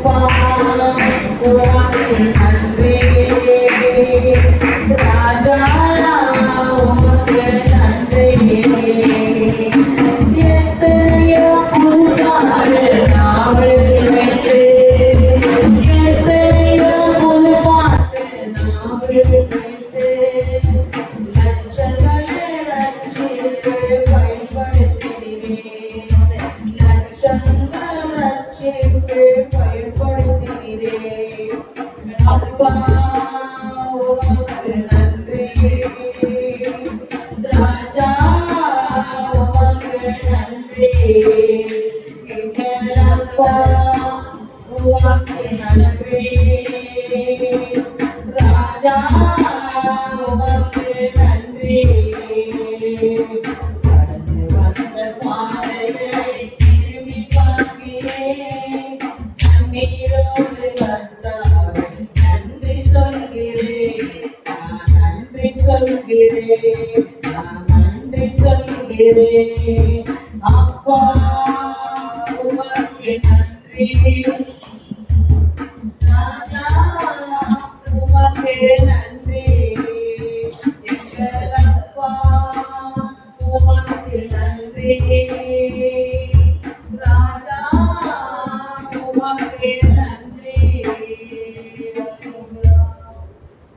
அப்பா உமக்கு நன்றி ராஜா உமக்கு நன்றி எங்கள் அப்பா உமக்கு நன்றி ராஜா உமக்கு நன்றி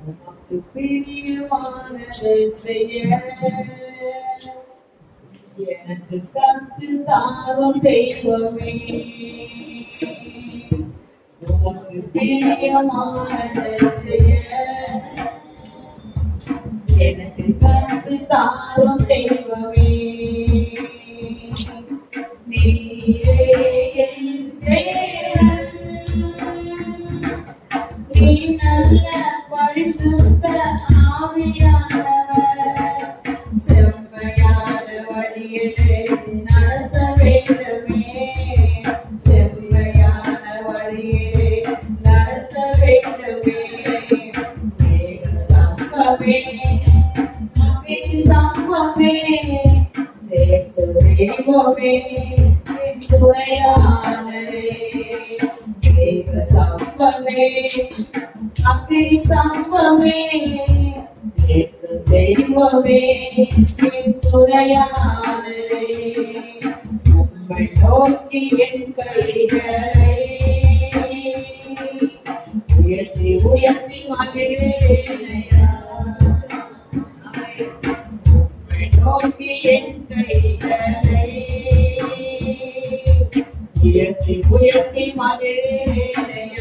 உமக்கு பிரியமானதை செய்ய எனக்கு கத்து தாரும் தெய்வமே உமக்கு பிரியமானதை செய்ய எனக்கு கத்து தாரும் தெய்வமே நீரே என் தேவன் நீ நல்ல பரிசுத்த ஆவியானவர் செம்மையான வழியிலே நடத்த வேண்டுமே செம்மையான வழியிலே நடத்த வேண்டுமே மேக சம்பவே அக்கினி சம்பவே தேவமே துணையானரே மேக சம்பவே அக்கினி சம்பவே தெய்வமே துணையானரே உம்மை நோக்கி என் கைகளை உயர்த்தி உயர்த்தி மகிழேனையா உம்மை நோக்கி என் கைகளை உயர்த்தி உயர்த்தி மகிழேனையா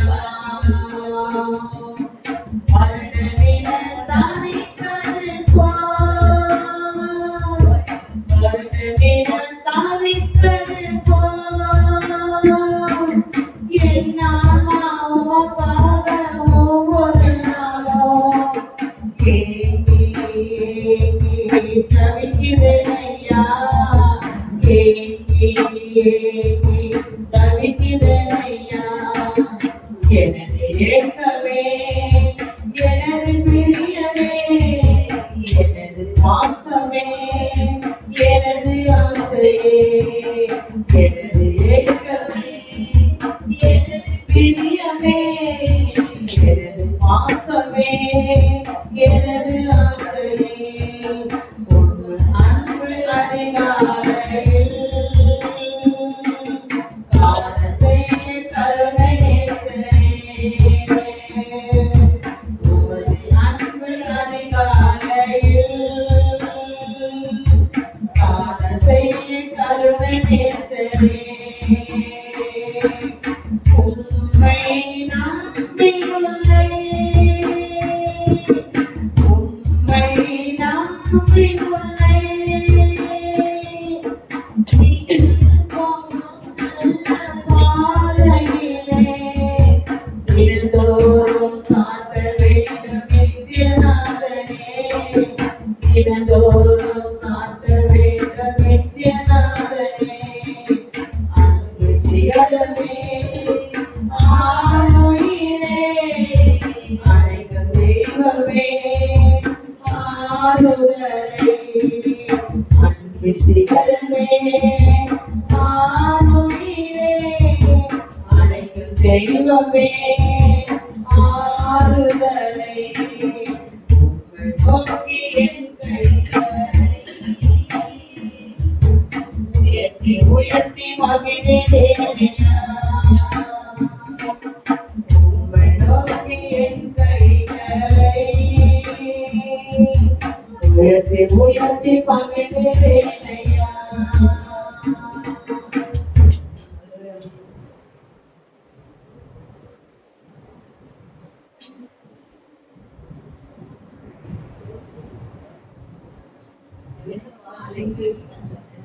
எனது ஏக்கமே எனது பிரியமே எனது பாசமே எனது ஆசையே எனது ஏக்கமே எனது பிரியமே எனது பாசமே எனது ஆசையே உன் அன்பு அதிகாலையில் உம்மை நம்பியுள்ளேன் உம்மை நம்பியுள்ளேன் பாதையிலே தினந்தோறும் காட்ட வேண்டும் நித்யநாதனே தினந்தோறும் காட்ட வேண்டும் நித்யநாதனே அன்பு சிகரமே ஆருயிரே அழைக்கும் தெய்வமே ஆறுதலே அன்பு சிகரமே ஆருயிரே அழைக்கும் தெய்வமே ஆறுதலை நோக்கி என் கைகளை உயர்த்தி உயர்த்தி மகிழ்ந்தேனையா உம்மை நோக்கி என் கைகளை உயர்த்தி உயர்த்தி மகிழ்ந்தேனையா Thank you.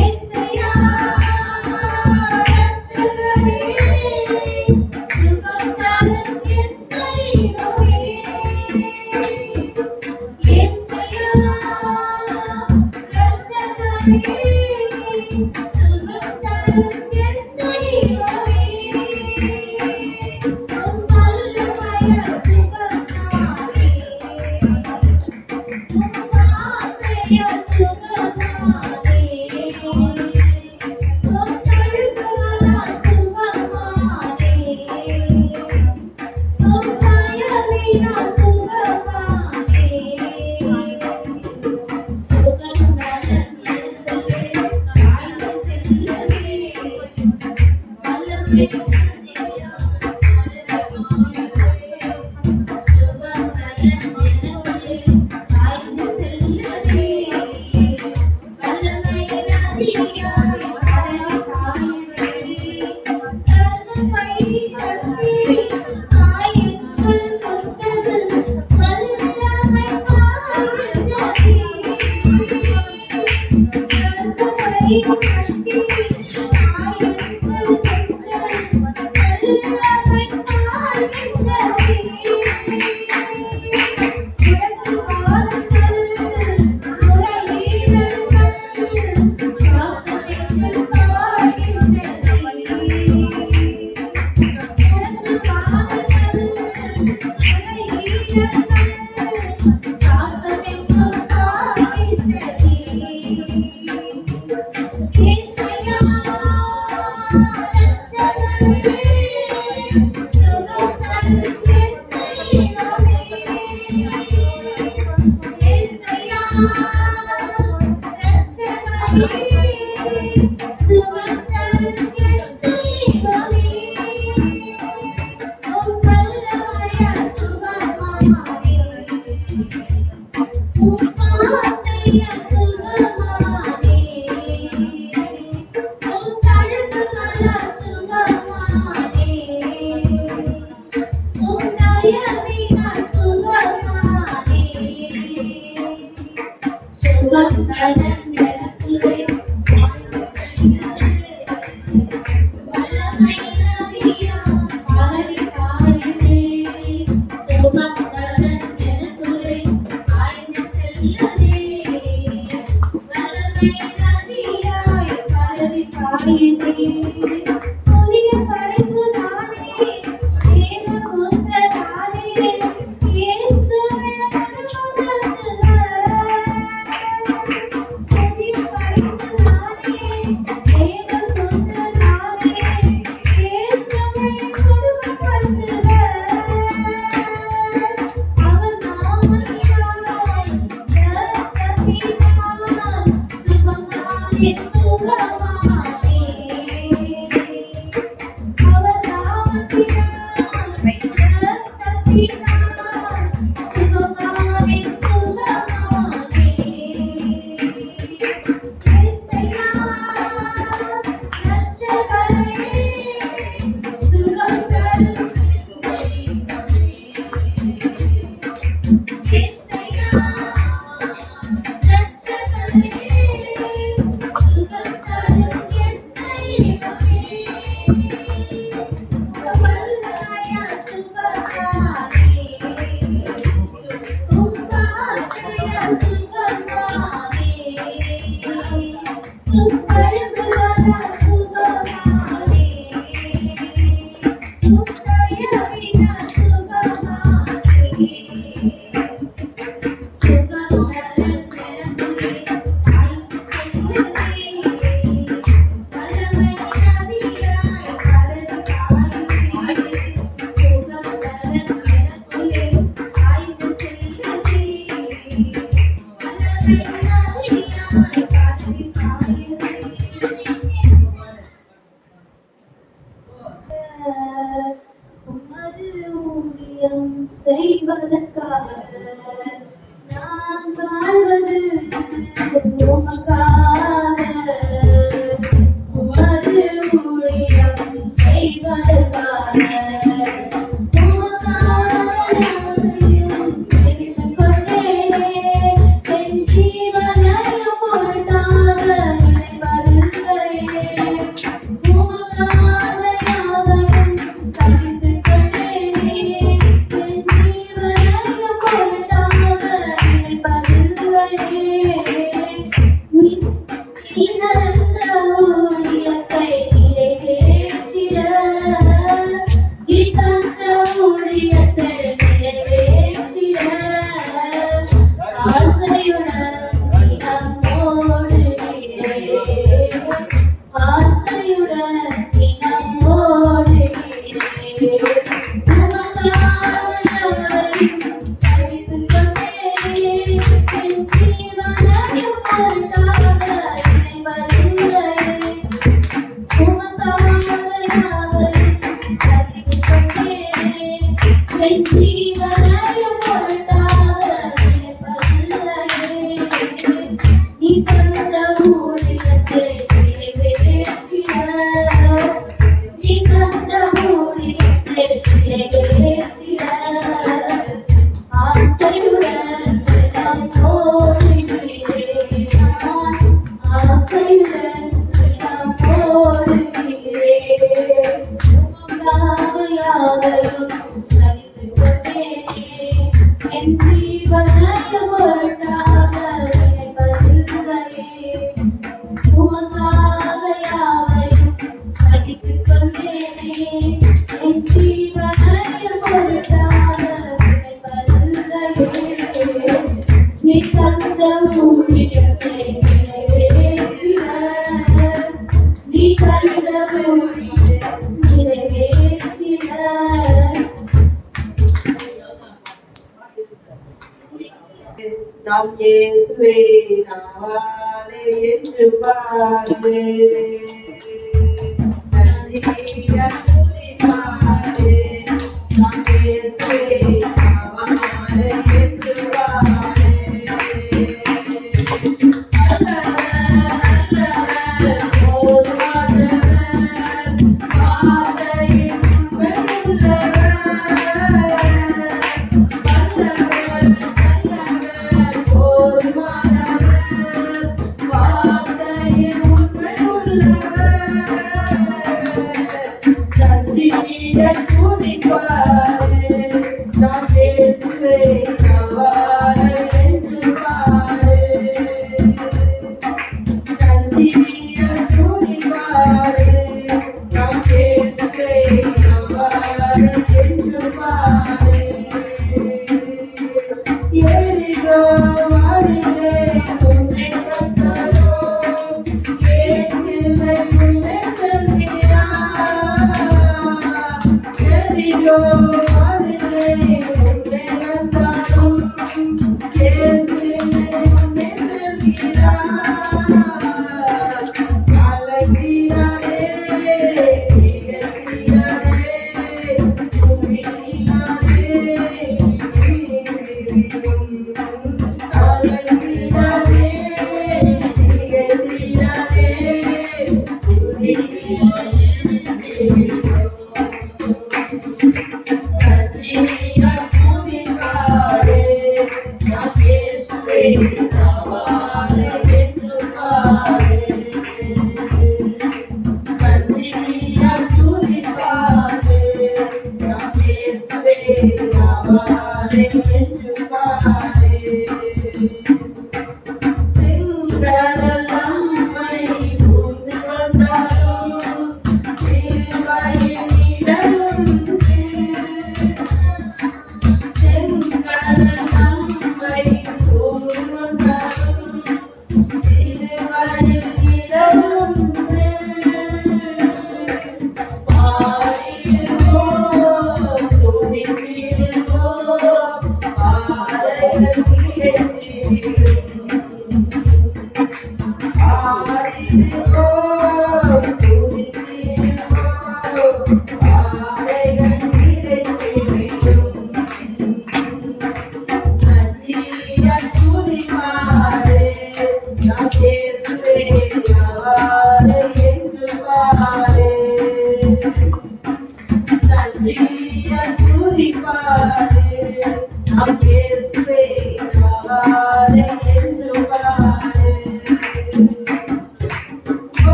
ஏசையா ரட்சகரே சுகம் தரும் என் தெய்வமே ஏசையா ரட்சகரே சுகம் தரும் என் தெய்வமே உம் வல்லமைய சுகமானே உம் வார்த்தைய சுகமானே உம் தழும்புகளால் சுகமானே உம் தயவினால் சுகமானே சுகம் நலம் என்பதே ஆய்வு செல்லவே வல்லமை சுகம் நலம் எனக்குள்ளே ஆய்வு செல்லவே வல்லமை நதியாய் பாய்ந்தே கருணை கல்வி ஆயங்கள் கொண்டது வல்லமை பாய்ந்ததே கருணை கல்வி ஆயங்கள் கொண்டது வல்லமை பாய்ந்ததே உனக்கு வாருங்கள் நுரையீரல்கள் சுவாசங்கள் பாய்கின்றதே உனக்கு வாருங்கள் நுரையீரல்கள் சுவாசங்கள் பாய்கின்றதே ஏசையா ரட்சகரே சுகம் தரும் என் தெய்வமே ஏசையா ரட்சகரே சுகம் தரும் என் தெய்வமே உம் வல்லமைய சுகமானே உம் வார்த்தைய சுகமானே உம் தழும்புகளால் சுகமானே உம் தயவினால் சுகமானே சுகம் நலம் எனக்குள்ளே ஆய்வு செய்யவே வல்லமை நதியாய் பரவி பாயுதே சுகம் நலம் எனக்குள்ளே ஆய்வு செல்லவே வல்லமை நதியாய் பரவி பாயுதே புதிய படைப்பு நானே தேவபுத்திர நானே இயேசுவே புதிய படைப்பு நானே தேவபுத்திர நானே இயேசுவே குடும்பப்படுத்துவர் அவர் நாமத்தினால் இரக்கத்தினால் சுகமானே சுகமானே அவர் நாமத்தினால் இரக்கத்தினால் சுகமானே சுகமானே ஏசையா ரட்சகரே சுகம் தரும் ஏசையா ரட்சகரே சுகம் தரும் என் தெய்வமே உம் வல்லமைய சுகமானே உம் வார்த்தைய சுகமானே உம் தழும்புகளால் சுகமானே உம் தயவினால் சுகமானே சுகம் நலம் எனக்குள்ளே ஆய்வு செல்லவே வல்லமை நதியாய் பரவி பாயுதே சுகம் நலம் எனக்குள்ளே ஆய்வு செல்லவே வல்லமை நதியாய் பரவி பாயுதே தந்த ஊழியத்தை நிறைவேற்றிட, நீ தந்த ஊழியத்தை நிறைவேற்றிட, ஆசையுடன் நான் ஓடுகிறேன், ஆசையுடன் நான் ஓடுகிறேன், யாவையும் சகித்துக் கொண்டேனே, என் ஜீவனையும் பொருட்டாக நினைப்பதில்லையே, உமக்காக யாவையும் சகித்துக் கொண்டேனே, என் ஜீவனையும் பொருட்டாக நினைப்பதில்லையே, நீ தந்த ஊழியத்தை நிறைவேற்றிட, நீ தந்த ஊழியத்தை நிறைவேற்றிட. நாம் இயேசுவை நாவாலே என்று பாடு, நன்றிய துதிப்பாடு. நாம் இயேசுவை நாவாலே என்று பாடு, நல்லவர் போதுமானவர், வார்த்தையின் நன்றிய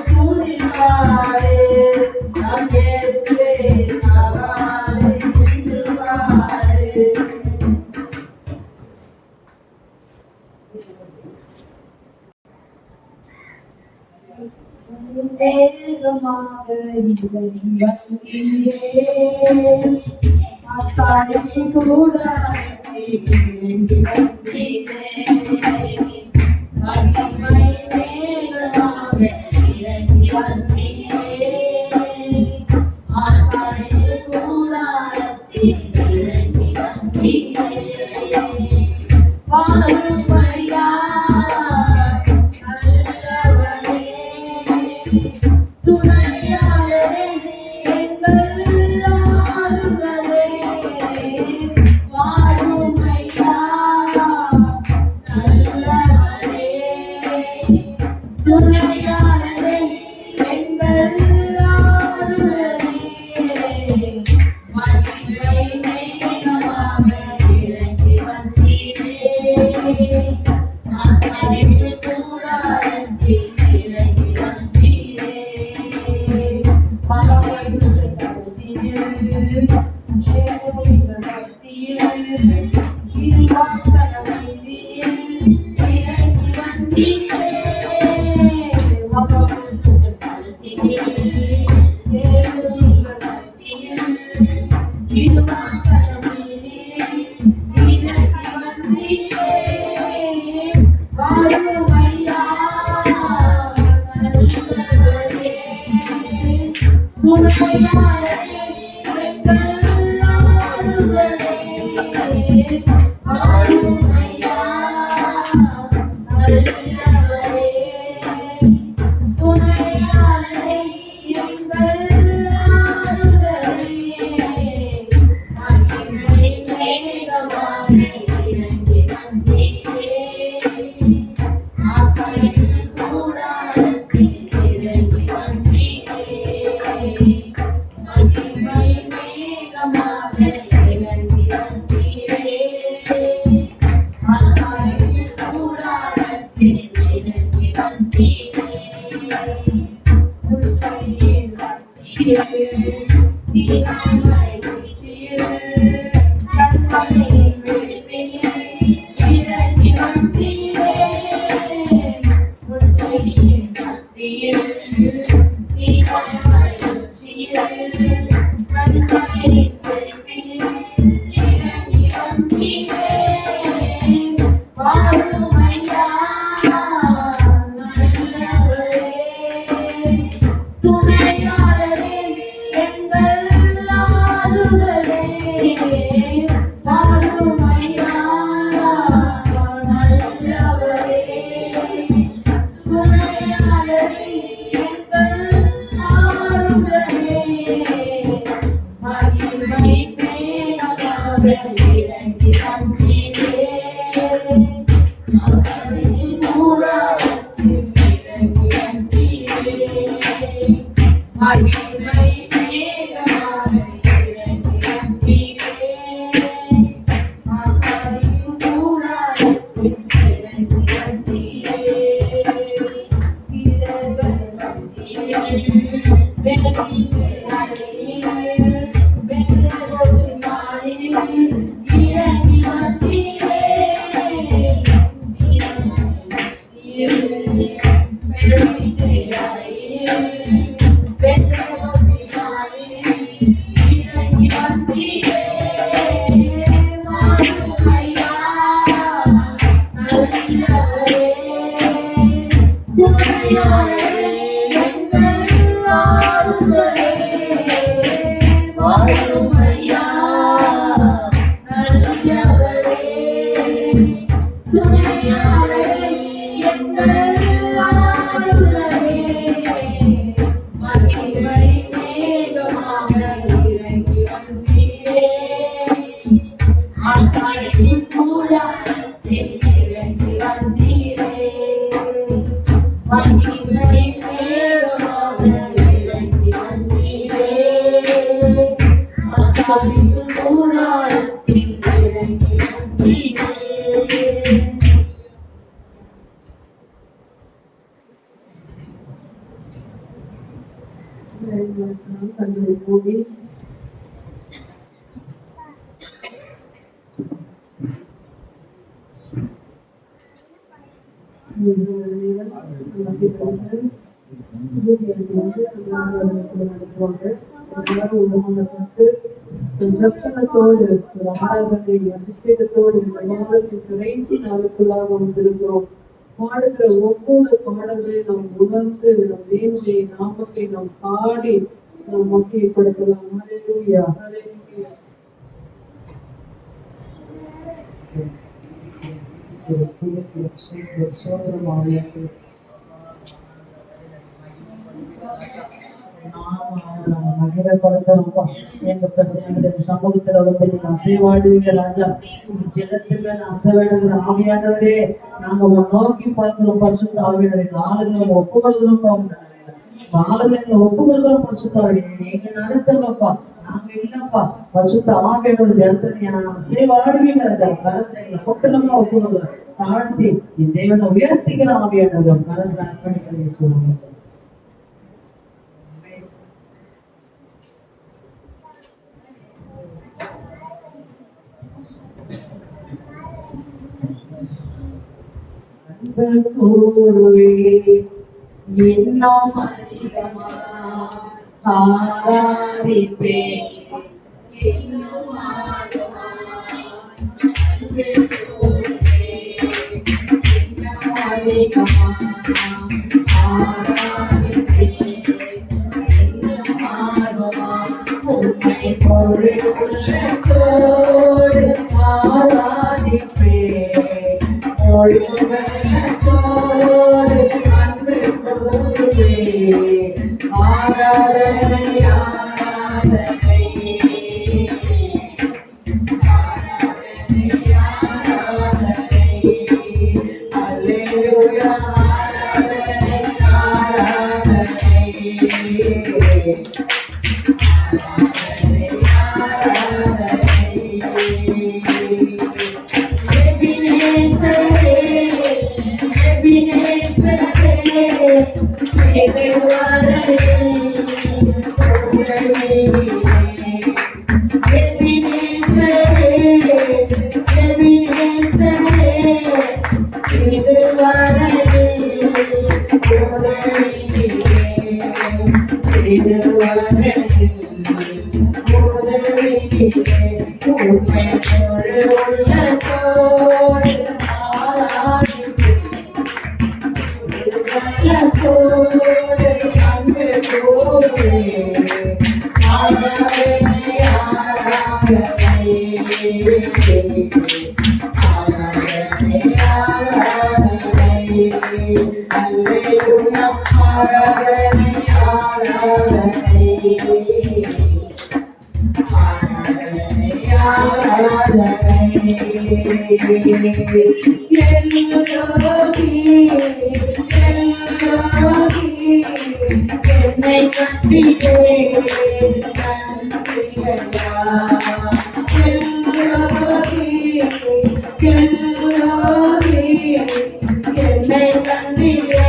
துதிப்பாரே நாம் இயேசுவே ஆசாரி கூடாரத்தில் இறங்கி வந்தீரே. மகிமை மேகமாக இறங்கி வந்தீரே. ஆசாரி கூடாரத்தில் இறங்கி வந்தீரே. வாருமையா நல்லவரே, துணையாளரே, எங்கள் ஆறுதலே. வாருமையா நல்லவரே, துணையாளரே, எங்கள் ஆறுதலே. மகிமை மேகமாக இறங்கி வந்தீரே. ஆசாரி கூடாரத்தில் இறங்கி வந்தீரே. நடத்துவாங்க. உலகப்பட்டு பிரசனத்தோடு ஒரு ஆராதனை அபிஷேகத்தோடு இந்த மாதத்தின் கடைசி நாளுக்குள்ளாக வந்திருக்கிறோம். பாடுகிற ஒவ்வொரு பாடல்களை நாம் உணர்ந்து நம் தேவனுடைய நாமத்தை நாம் பாடி நாம் மகிமைப்படுத்தலாம். ஹல்லேலூயா, ஹல்லேலூயா. மகிமைப்படுத்தப்பா எங்க பிரச்சனை சமூகத்துல வந்து நீங்க அசைவாடுவீங்க ராஜா. ஜெகத்துல அசைவாடுகிற ஆவியானவரே, நாங்க உங்களை நோக்கி பார்க்கிறோம். பரிசுத்த ஆவியானவரே, நாளுங்களை ஒப்பு கொடுக்கிறோம். நாளுங்களை ஒப்பு கொடுக்கிறோம். பரிசுத்த ஆவியானவரே, நீங்க நடத்துங்கப்பா, நாங்க இல்லப்பா. பரிசுத்த ஆவியானவரே இடத்துல அசைவாடுவீங்க ராஜா. கரத்தை முற்றிலுமா ஒப்பு கொடுக்கிறோம். தாழ்த்தி இந்த தேவனை உயர்த்திக்கிற ஆவியானவர் கரத்தை அர்ப்பணிக்க சொல்லுங்க. இன்னும் அதிகமா ஆராதிப்பே இன்னும் ஆடுமா இன்னும் அதிகமா ஆராதிப்பே இன்னும் ஆடுமா உன்னை பொழு உள்ளத்தோடு ஆராதிப்பே முழுவலத்தோடு அன்பு கூறுவே ஆராதனை ஆராதனை ஆராதனை ஆராதனை அல்லேலூயா ஆராதனை ஆராதனை என்னை கண்டியே என்னை கண்டியே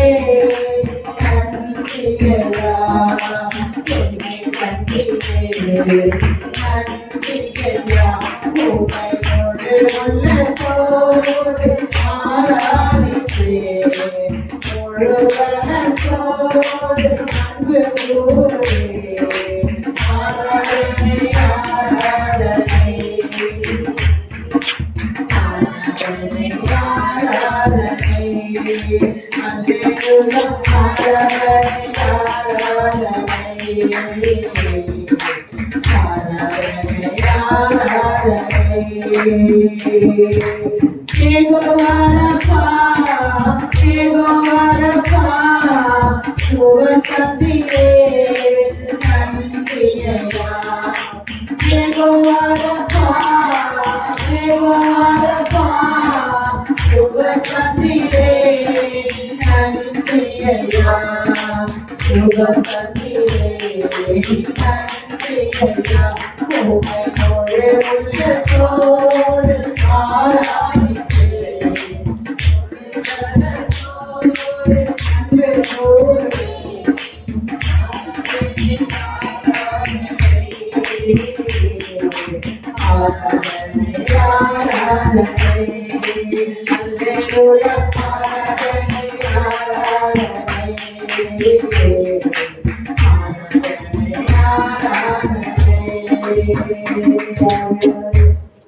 Hallelujah.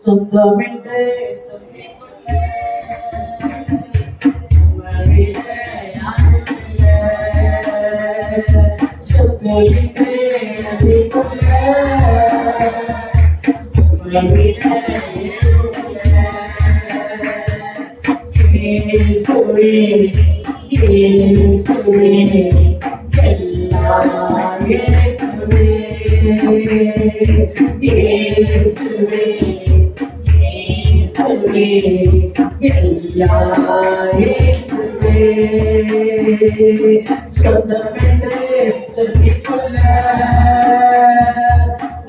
சொந்தம் என்று சொல்லிக்கொள்ள உம்மைவிட யாரும் இல்லை. சொந்தம் என்று அறிக்கொள்ள உம்மைவிட யாரும் இல்லை. இயேசுவே இயேசுவே எல்லாம் இயேசுவே இயேசுவே இயேசுவே எல்லாம் இயேசுவே. சொந்தமென்று சொல்லிக்கொள்ள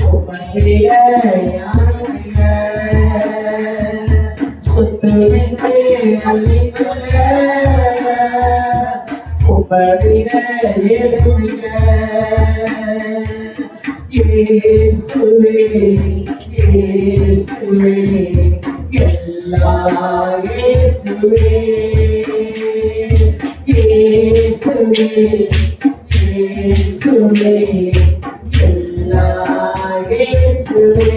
உம்மைவிட யாரும் இல்லை. சொந்தமென்று அள்ளிக்கொள்ள உம்மைவிட யாரும் இல்லை. இயேசுவே இயேசுவே எல்லாம் இயேசுவே இயேசுவே இயேசுவே எல்லாம் இயேசுவே.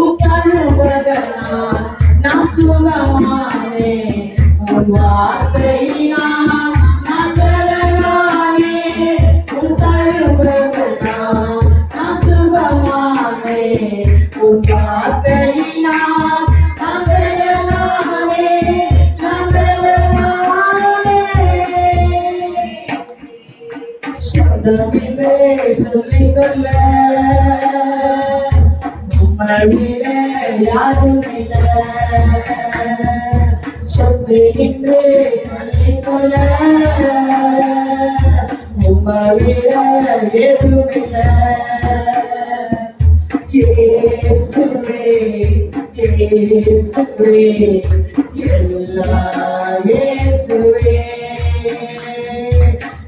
உத்தரவுதனால் நான் சுகமானேன். உன் வார்த்தையினால் நான் பலனானேன். உத்தரவுதனால் நான் சுகமானேன். உன் வார்த்தையினால் நான் பலனானேன். நான் பலனானேன். சொந்தமென்றே சொல்லிக்கொள்ள உம்மைவிட யாரும் இல்லை. சொத்து என்று சொல்லிக்கொள்ள உம்மைவிட எதுவும் இல்லை. இயேசுவே இயேசுவே எல்லாம் இயேசுவே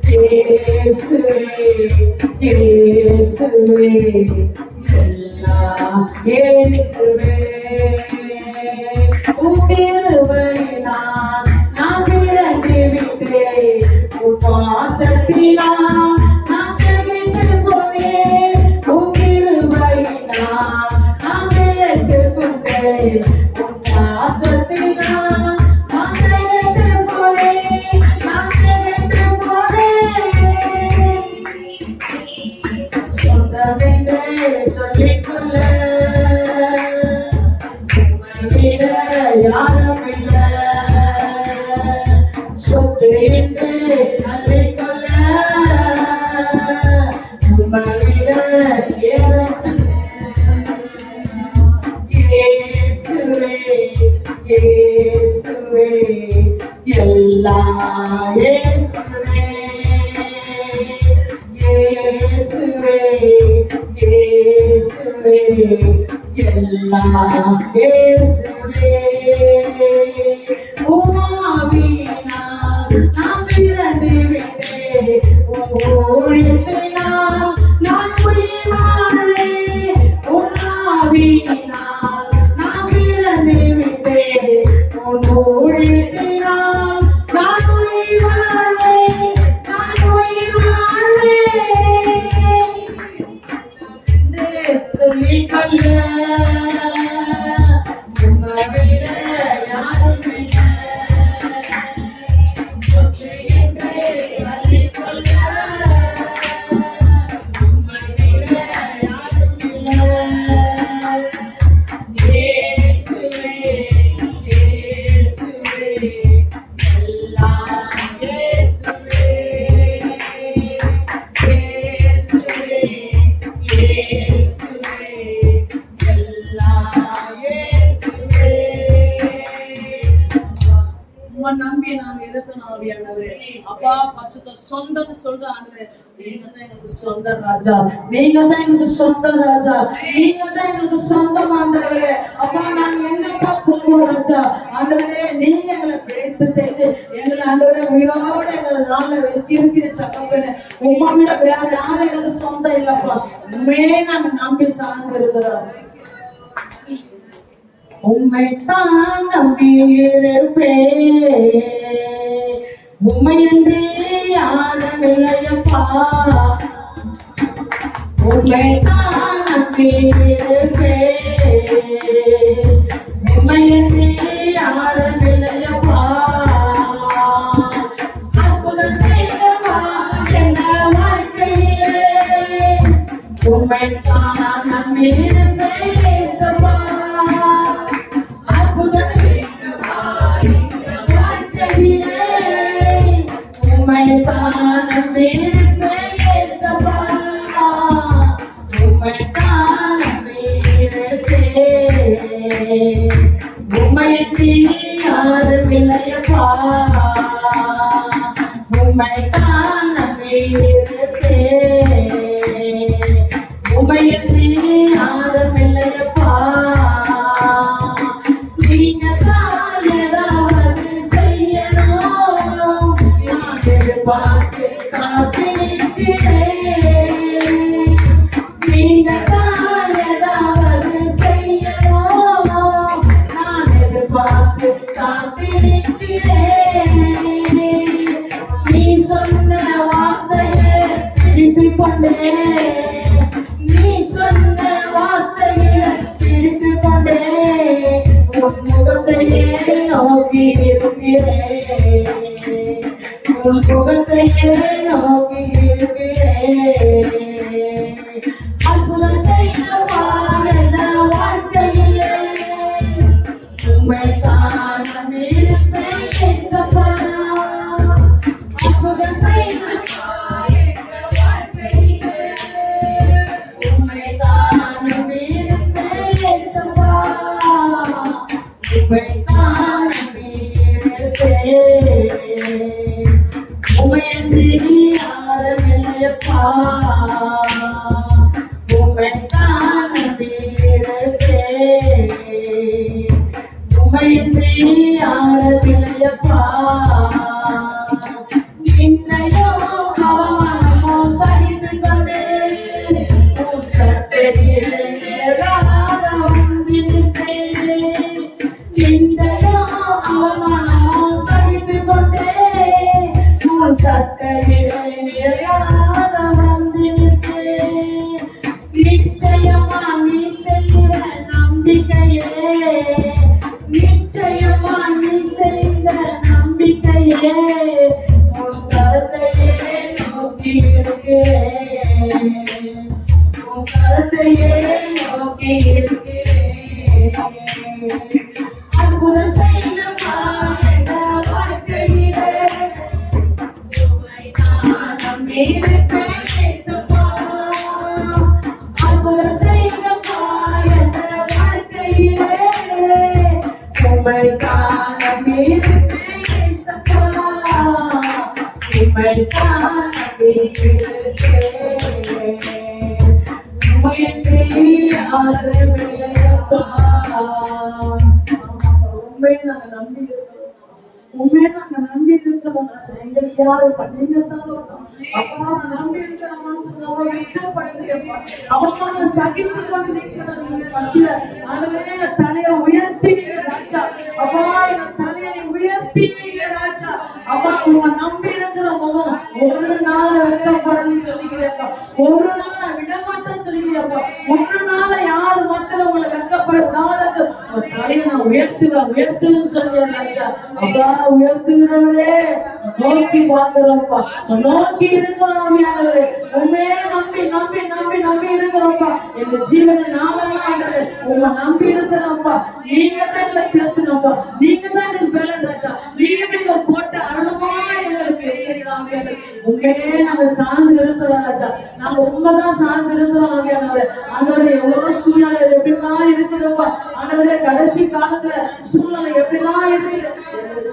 இயேசுவே இயேசுவே எல்லாம் இயேசுவே. உம்மிருபையினால் நான் பிறந்து விட்டேன். உபாசத்தினால் நான் திகைத்து போனேன். உம்மிருபையினால் நான் பிழைத்து கொண்டேன். உபாசத்தினால் நான் திகைத்து போனேன். நான் திகைத்து போனேன். சொந்தமென்றே சொல்லிக்கொள்ள உம்மைவிட யாரும் இல்லை. சொத்து என்று சொல்லிக்கொள்ள உம்மைவிட யாரும் இல்லை. இயேசுவே இயேசுவே எல்லாம் இயேசுவே இயேசுவே இயேசுவே எல்லாம் இயேசுவே. உம்மாவியினால் நான் பிறந்து விட்டேன். ஊழியத்தினால் நான் உயிர் வாழ்வேன். உம்மாவியினால் நான் பிறந்து விட்டேன். ஊழியத்தினால் நான் உயிர் வாழ்வேன். நான் உயிர் வாழ்வேன். சொல்லிக்கொள்ள உம்மைவிட யாரும் இல்லை. சொத்து என்று சொல்லிக்கொள்ள உம்மைவிட யாரும் இல்லை. இயேசுவே இயேசுவே எல்லாம் இயேசுவே இயேசுவே இயேசுவே எல்லாம் இயேசுவே. உம்மை நம்பி நாங்க இருக்கணும் ஆவியானவரே. அப்பா பரிசுத்த சொந்தம்னு சொல்ற ஆண்டவரே, நீங்க தான் எங்களுக்கு சொந்த ராஜா. நீங்க தான் எங்களுக்கு சொந்த ராஜா. நீங்க தான் எங்களுக்கு சொந்தம் ஆண்டவரே. அப்பா நாங்க என்னப்பா போவோம் ராஜா. ஆண்டவரே நீங்க எங்களை பிழைப்பு செய்து எங்களை ஆண்டவரே உயிரோட எங்களை நாள வச்சு இருக்கிற தகப்பனே. உம்மை விட வேற யாரும் எங்களுக்கு சொந்தம் இல்லப்பா. உண்மையே நாங்க நம்பி சார்ந்து இருக்கிறோம். உம்மைத்தான் நம்பியிருப்பேன். உம்மையன்றி யாரும் இல்லையப்பா. உம்மை நான் நம்பியிருப்பேன். உம்மையின்றி யாரும் இல்லையப்பா. அற்புதம் செய்தவா என் வாழ்க்கையிலே. உம்மை நான் நம்பியிருப்பேன் இயேசுவா. அற்புதம் செய்தவா என் வாழ்க்கையிலே. உம்மை தான் நம்பியிருப்பேன் இயேசுவா. உம்மை தான் நம்பியிருப்பேன். உம்மையின்றி யாரும் இல்லையப்பா. உம்மை தான் நம்பியிருப்பேன். உம்மையின்றி யாரும் இல்லையப்பா. நீங்க தான் ஏதாவது செய்யணும். நான் எதிர்பார்த்து காத்திருக்கிறேன். நீங்க தான் ஏதாவது செய்யணும். நான் எதிர்பார்த்து காத்திருக்கிறேன். நீ சொன்ன வார்த்தையை பிடித்துக் கொண்டேன். நீ சொன்ன வார்த்தையை பிடித்துக் கொண்டேன். உன் முகத்தையே நோக்கி இருக்கிறேன். உன் முகத்தையே நோக்கி இருக்கிறேன். அற்புதம் செய்தவா என் வாழ்க்கையிலே. உம்மை தான் நம்பியிருப்பேன் இயேசுவா. அற்புதம் செய்தவா என் வாழ்க்கையிலே. உம்மை தான் நம்பியிருப்பேன் இயேசுவா. உம்மை தான் நம்பியிருப்பேன். உம்மையின்றி யாரும் இல்லையப்பா. உம்மை தான் நம்பியிருப்பேன். உம்மையின்றி யாரும் இல்லையப்பா. நின்னையோ அவமானமோ சகித்து கொண்டே உன் சட்டத்தில் நேராக வந்து நிற்பேன். நின்னையோ அவமானமோ சகித்து கொண்டே உன் சட்டத்தில் நேராக வந்து நிற்பேன். நிச்சயமா நீ செய்கிற நம்பிக்கையே. நிச்சயமா நீ செய்த நம்பிக்கையே. உன் கருத்தையே நோக்கி இருக்கிறேன். உன் கருத்தையே நோக்கி இருக்கிறேன். அற்புதம் செய்தவா என் வாழ்க்கையிலே. உம்மை தான் நம்பியிருப்பேன் இயேசுவா. அற்புதம் செய்தவா என் வாழ்க்கையிலே. உம்மை தான் நம்பியிருப்பேன் இயேசுவா. உம்மை தான் நம்பியிருப்பேன். உம்மையின்றி யாரும் இல்லையப்பா. உண்மையை நாங்க நம்பி இருக்கிறோம். உண்மையை நாங்க நம்பி இருக்கிறோம். எங்களுக்கு யாரும் பண்ணீங்க அப்பா நம்பி இருக்கிற மனசுக்கு வைக்கப்படுகிறப்பா. அவமான சகித்து கொண்டு நிற்கிறது மத்தியில ஆண்டவரே தலையை உயர்த்திவீங்க ராஜா. அப்பா எங்க தலையை உயர்த்திவீங்க ராஜா. அப்பா உங்க நம்பி இருக்கிற முகம் ஒரு நாள் வெட்கப்படன்னு சொல்லிக்கிறப்பா. ஒரு நாள் விடமாட்டேன்னு சொல்லிக்கிறப்பா. ஒரு நாள் யாரு மக்கள் உங்களை வெட்கப்பட சாதக்கு தலையை நான் உயர்த்துவேன்னு சொல்லுவேன் ராஜா. அப்பா உயர்த்துகிறவரே நோக்கி பார்க்கிறோம்ப்பா. நோக்கி இருக்கிறோம் ஆண்டவரே. உண்மையே நம்பி நம்பி நம்பி நம்பி இருக்கிறோம்ப்பா. எங்க ஜீவனை நாளெல்லாம் உங்க நம்பி இருக்கிறோம்ப்பா. நீங்க தான் எங்களை பேசணும்ப்பா. நீங்க தான் எங்களுக்கு பேரன் ராஜா. நீங்க எங்க போட்ட அருளமா எங்களுக்கு உண்மையே நாங்க சார்ந்து இருக்கிறோம் ராஜா. நாங்க உண்மைதான் சார்ந்து இருக்கிறோம் ஆண்டவரே. எவ்வளவு சூழ்நிலை எப்படிதான் இருக்கிறப்பா ஆண்டவரே. கடைசி காலத்துல சூழ்நிலை எப்படிதான் இருக்குது.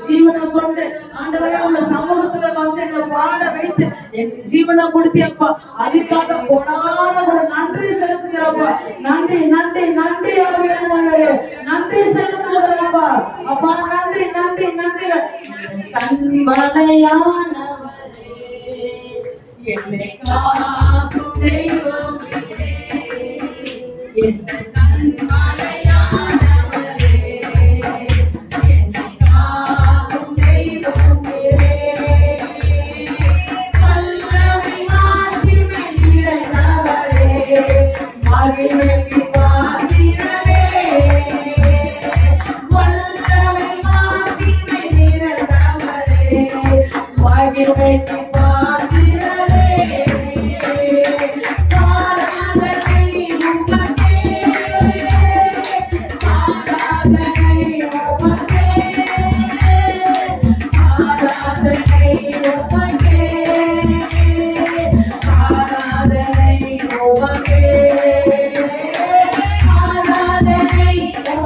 ஜீவனை கொண்டு ஆண்டவரே உங்க சமூகத்துல வந்து எங்களை பாட வைத்து எங்க ஜீவனை கொடுத்தியப்பா. அதுக்காக போடாத ஒரு நன்றி செலுத்துகிறப்பா. நன்றி நன்றி நன்றி ஆவியானவரே. நன்றி செலுத்துகிறப்பா. அப்பா நன்றி நன்றி நன்றி. கண்மலையானவரே என்னை காக்கும் தெய்வமே. எந்த கண்மலையானவரே என்னை காக்கும் தெய்வமே. பல்லவி மாட்சிமை நிறைந்தவரே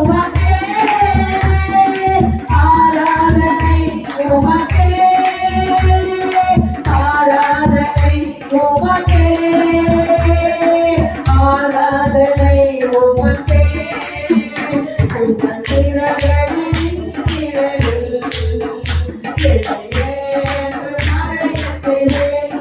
உமக்கே ஆராதனை உமக்கே ஆராதனை உமக்கே ஆராதனை உமக்கே உங்கள் சிறகடில் நிழலில் இளையேறு மறைய செய்தேன்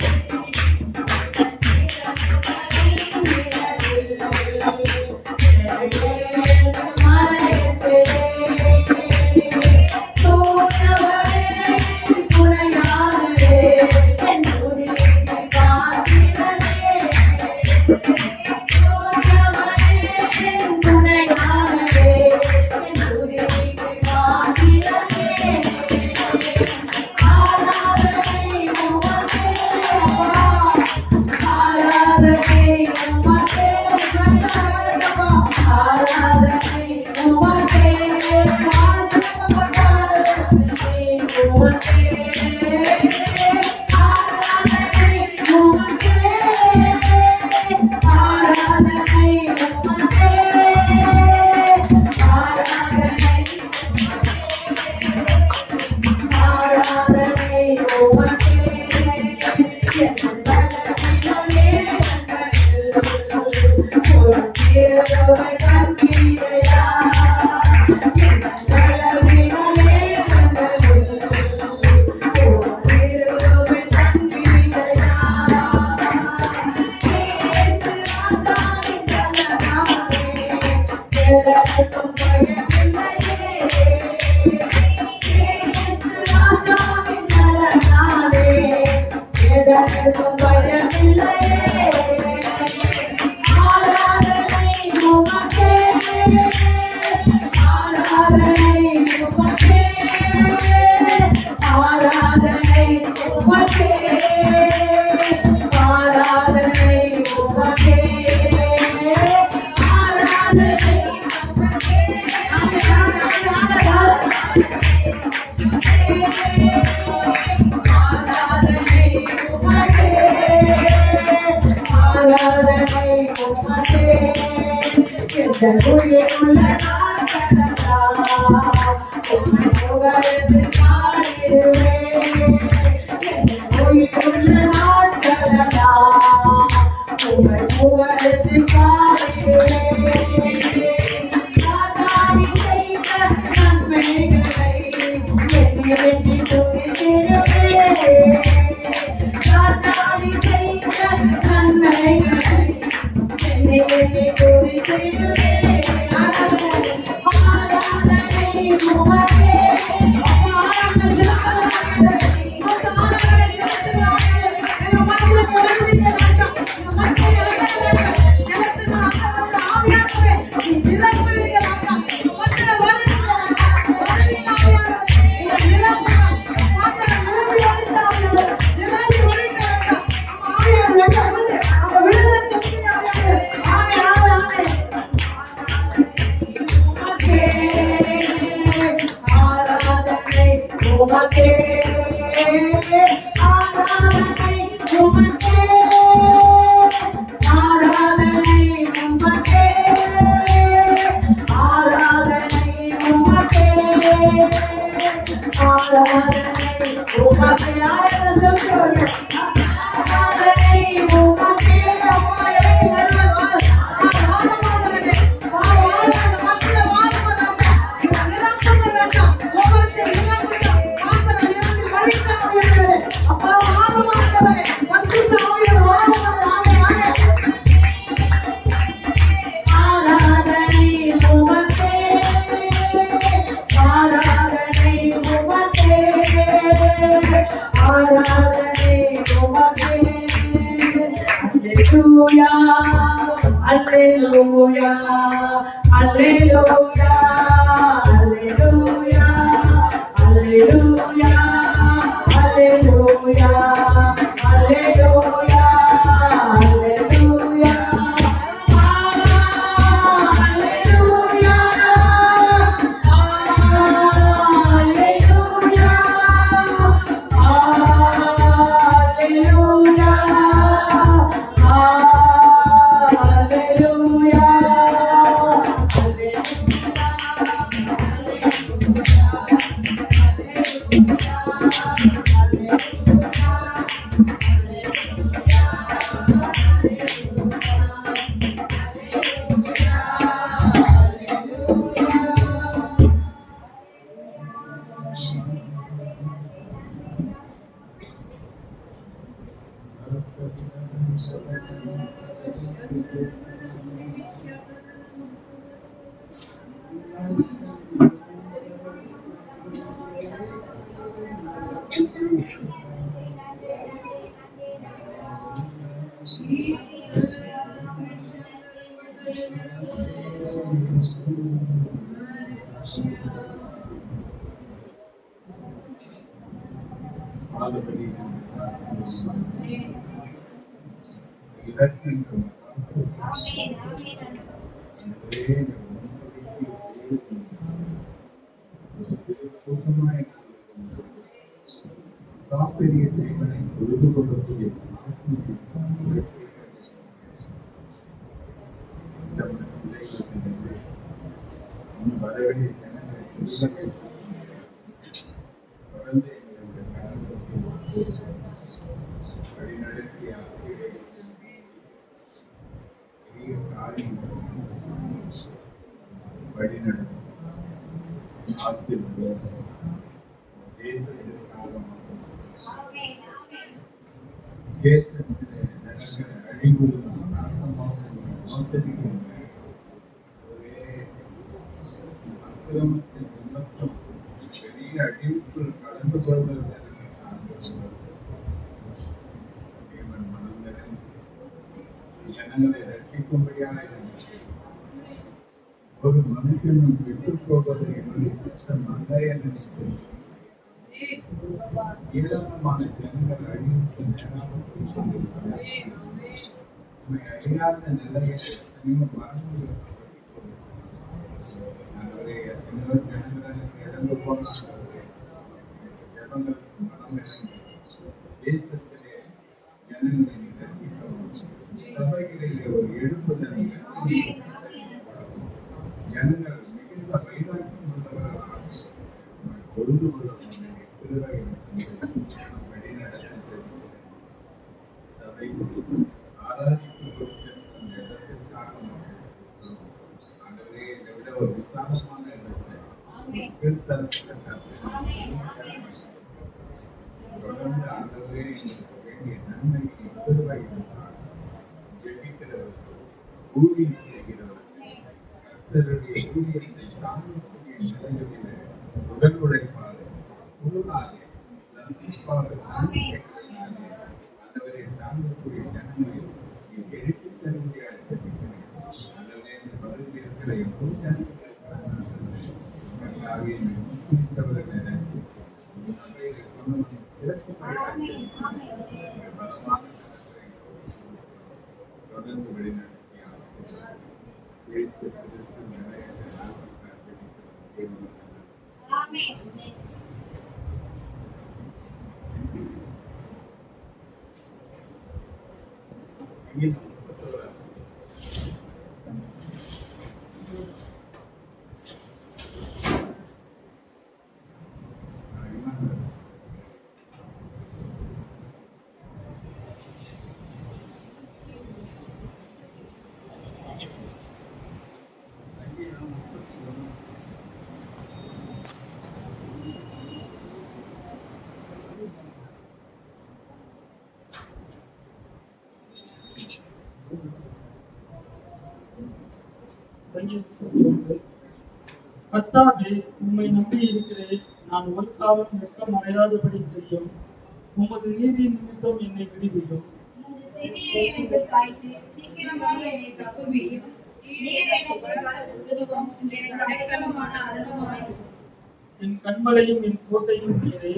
Alleluia, alleluia, alleluia, alleluia, alleluia, alleluia, alleluia. Alleluia. ஜனங்களை ரட்சிக்கும்படியான ஒரு மனுஷனும் விட்டு போவது என்னுடைய சிஸ்டம் அல்ல என்று ஏராளமான ஜனங்கள் அழிவுக்கு அறியாத நிலையை எத்தனையோ மறந்து எத்தனையோ ஜனங்களுக்கு இழந்து போன ஜபங்களுக்கு மனம் தேசத்திலே ஜனங்களை சபைகளிலே ஒரு எழுப்புதல் ஜனங்கள் மிகுந்த வைராக்கியம் உள்ளவர்களாக பொழுது வழிநடத்த சபை ஆராதிப்பு அந்த இடத்திற்காக ஆகவே இதை விட ஒரு விசாலமான இடத்தை கீழ்த்தரத்தில் தொடர்ந்து ஆகவே வேண்டிய நன்மைக்கு எதிர்வாயிருந்தார் ஜெபிக்கிறவர் ஊழியம் செய்கிறவர் கர்த்தருடைய ஊழியத்தை தாங்கக்கூடிய நிலைகளிலே உடல் உழைப்பாளர் குழுவாலே ஆண்டவரை தாங்கக்கூடிய ஜனங்களை எழுப்பி தரும்படியாக ஜெபிக்கிறேன். ஆண்டவரே இந்த பகுதியில் இருக்கிற எப்போது ஜனங்களை தொடர்ந்து வெளிநடத்தியாக கர்த்தாவே, உம்மை நம்பி இருக்கிறேன். நான் ஒரு காலம் வெட்கம் அடையாதபடி செய்யும். உமது நீதி நிமித்தம் என்னை விடுவியும். என் கண்மலையும் என் கோட்டையும் நீரே.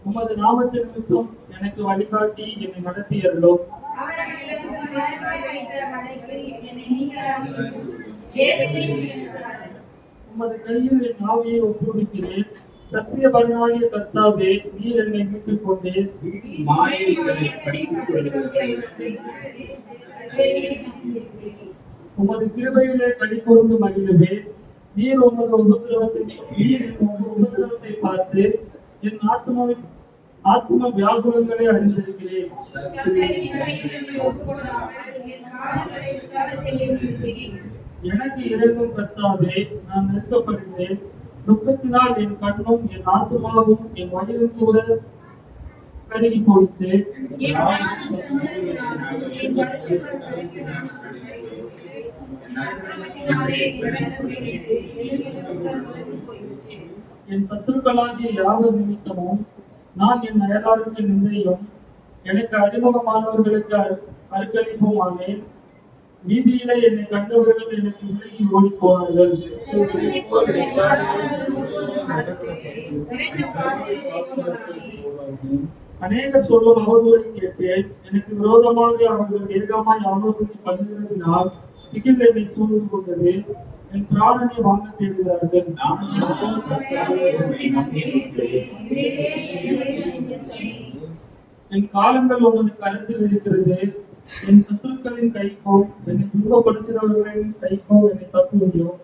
உமது நாமத்தின் நிமித்தம் எனக்கு வழிகாட்டி என்னை நடத்தியர்களோ. உமது கையில் என் ஆவியை ஒப்புவிக்கிறேன். சத்தியபரனாகிய கர்த்தாவே, நீர் என்னை மீட்டுக் கொண்டேன். உமது கிருபையிலே களிகூர்ந்து மகிழுவேன். நீர் உமது உபத்திரவத்தை பார்த்து என் ஆத்ம வியாகுலங்களை அறிந்திருக்கிறேன். எனக்கு இறங்கும் கர்த்தாவே, நான் நிறுத்தப்படுகிறேன். துக்கத்தினால் என் கண்ணும் என் ஆத்மாவும் என் வயிறும் கூட கருகி போயிற்று. என் சத்துருக்களாகிய யாவர் நிமித்தமும் நான் என் அயலாருக்கு நிந்தையும் எனக்கு அறிமுகமானவர்களுக்கு அருக்களிப்பும் ஆனேன். வீதியிலே என்னை கண்டவர்கள் எனக்கு விலகி ஓடி போனார்கள். அநேகர் சொல்லும் அவர்களை கேட்டேன். எனக்கு விரோதமாக அவர்கள் ஏகமாய் ஆலோசனை பண்ணுகிறதினால் திகில் என்னை சூழ்ந்து கொண்டது. என் பிராணனை வாங்க தேடுகிறார்கள். என் காலங்கள் உமது கருத்தில் இருக்கிறது. என் சத்துருக்களின் கைக்கோ என்னை சுத்தப்படுத்துகிறவர்களின் கைக்கோ என்னை தப்புவியும்.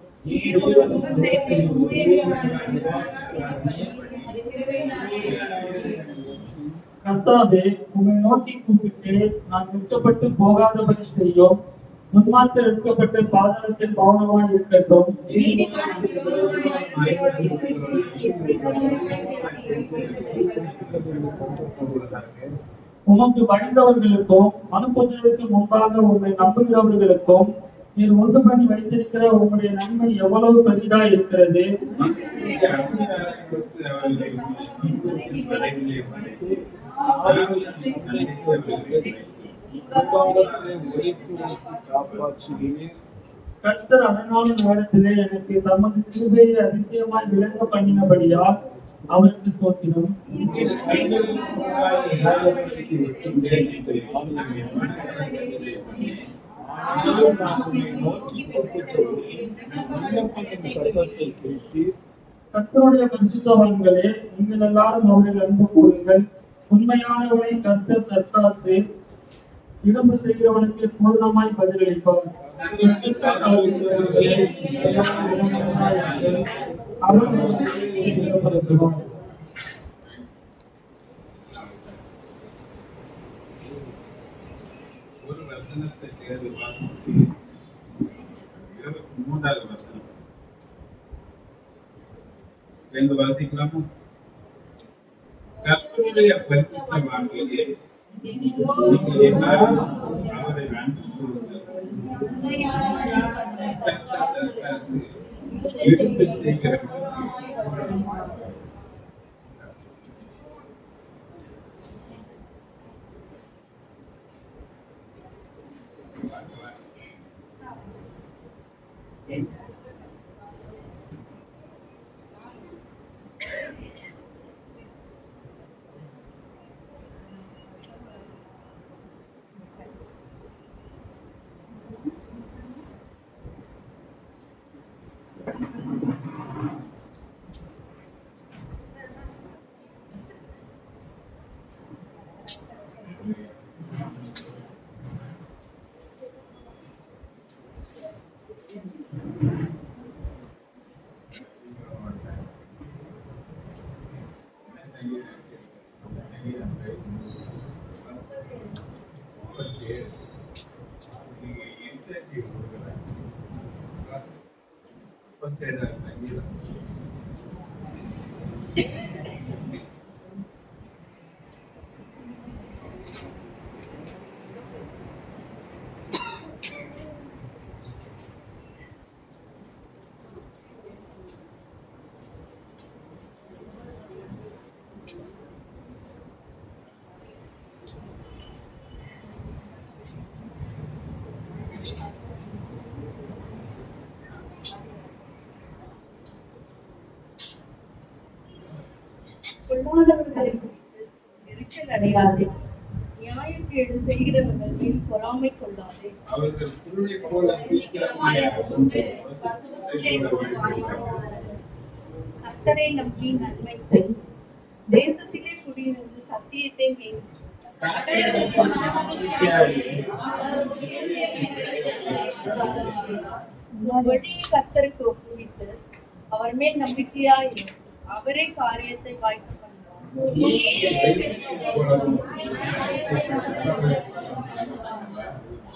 கர்த்தாவே, உம்மை நோக்கி கூப்பிட்டு நான் விட்டப்பட்டு போகாதபடி செய்யும். முன்மாத்தில் எடுக்கப்பட்டு பாதாளத்தில் பவனமாய் இருக்கட்டும். உமக்கு பயந்தவர்களுக்கும் மனுபுத்திரருக்கு முன்பாக உம்மை நம்புகிறவர்களுக்கும் நீர் உண்டு பண்ணி வைத்திருக்கிற உங்களுடைய நன்மை எவ்வளவு பெரிதா இருக்கிறது. கர்த்தர் அரணான நேரத்திலே எனக்கு தமது கிருபையை அதிசயமாய் விளங்க பண்ணினபடியால் அவருக்கு சோத்திரம். கர்த்தருடைய பரிசுத்தவான்களே, நீங்கள் எல்லாரும் அவர்கள் அன்பு கூறுங்கள். உண்மையானவனை கர்த்தர் தற்காத்து விரும்பு செய்கிறவனுக்கு பூர்ணமாய் பதிலளிப்பார். ஒரு வசனத்தை சேர்ந்து 23வது வசனம் ரெண்டு வாசிக்கலாமா? கர்த்தருடைய பரிசுத்தவான்களே, நீங்கள் எல்லாரும் அவரை அன்பு கூறுங்கள். விரும்பு செய்கிறவனுக்கு பொல்லாதவர்களை குறித்து எரிச்சல் அடையாதே. நியாயக்கேடு செய்கிறவர்கள் மேல் பொறாமை கொள்ளாதே. அவர்கள் புல்லை போல சீக்கிரமாய் கர்த்தரை நம்பி நன்மை செய். தேசத்திலே குடியிருந்து சத்தியத்தை மேல் வழியை கர்த்தருக்கு ஒப்புவித்து அவர் மேல் நம்பிக்கையாயிரு. அவரே காரியத்தை வாய்க்க பண்ணுவார்.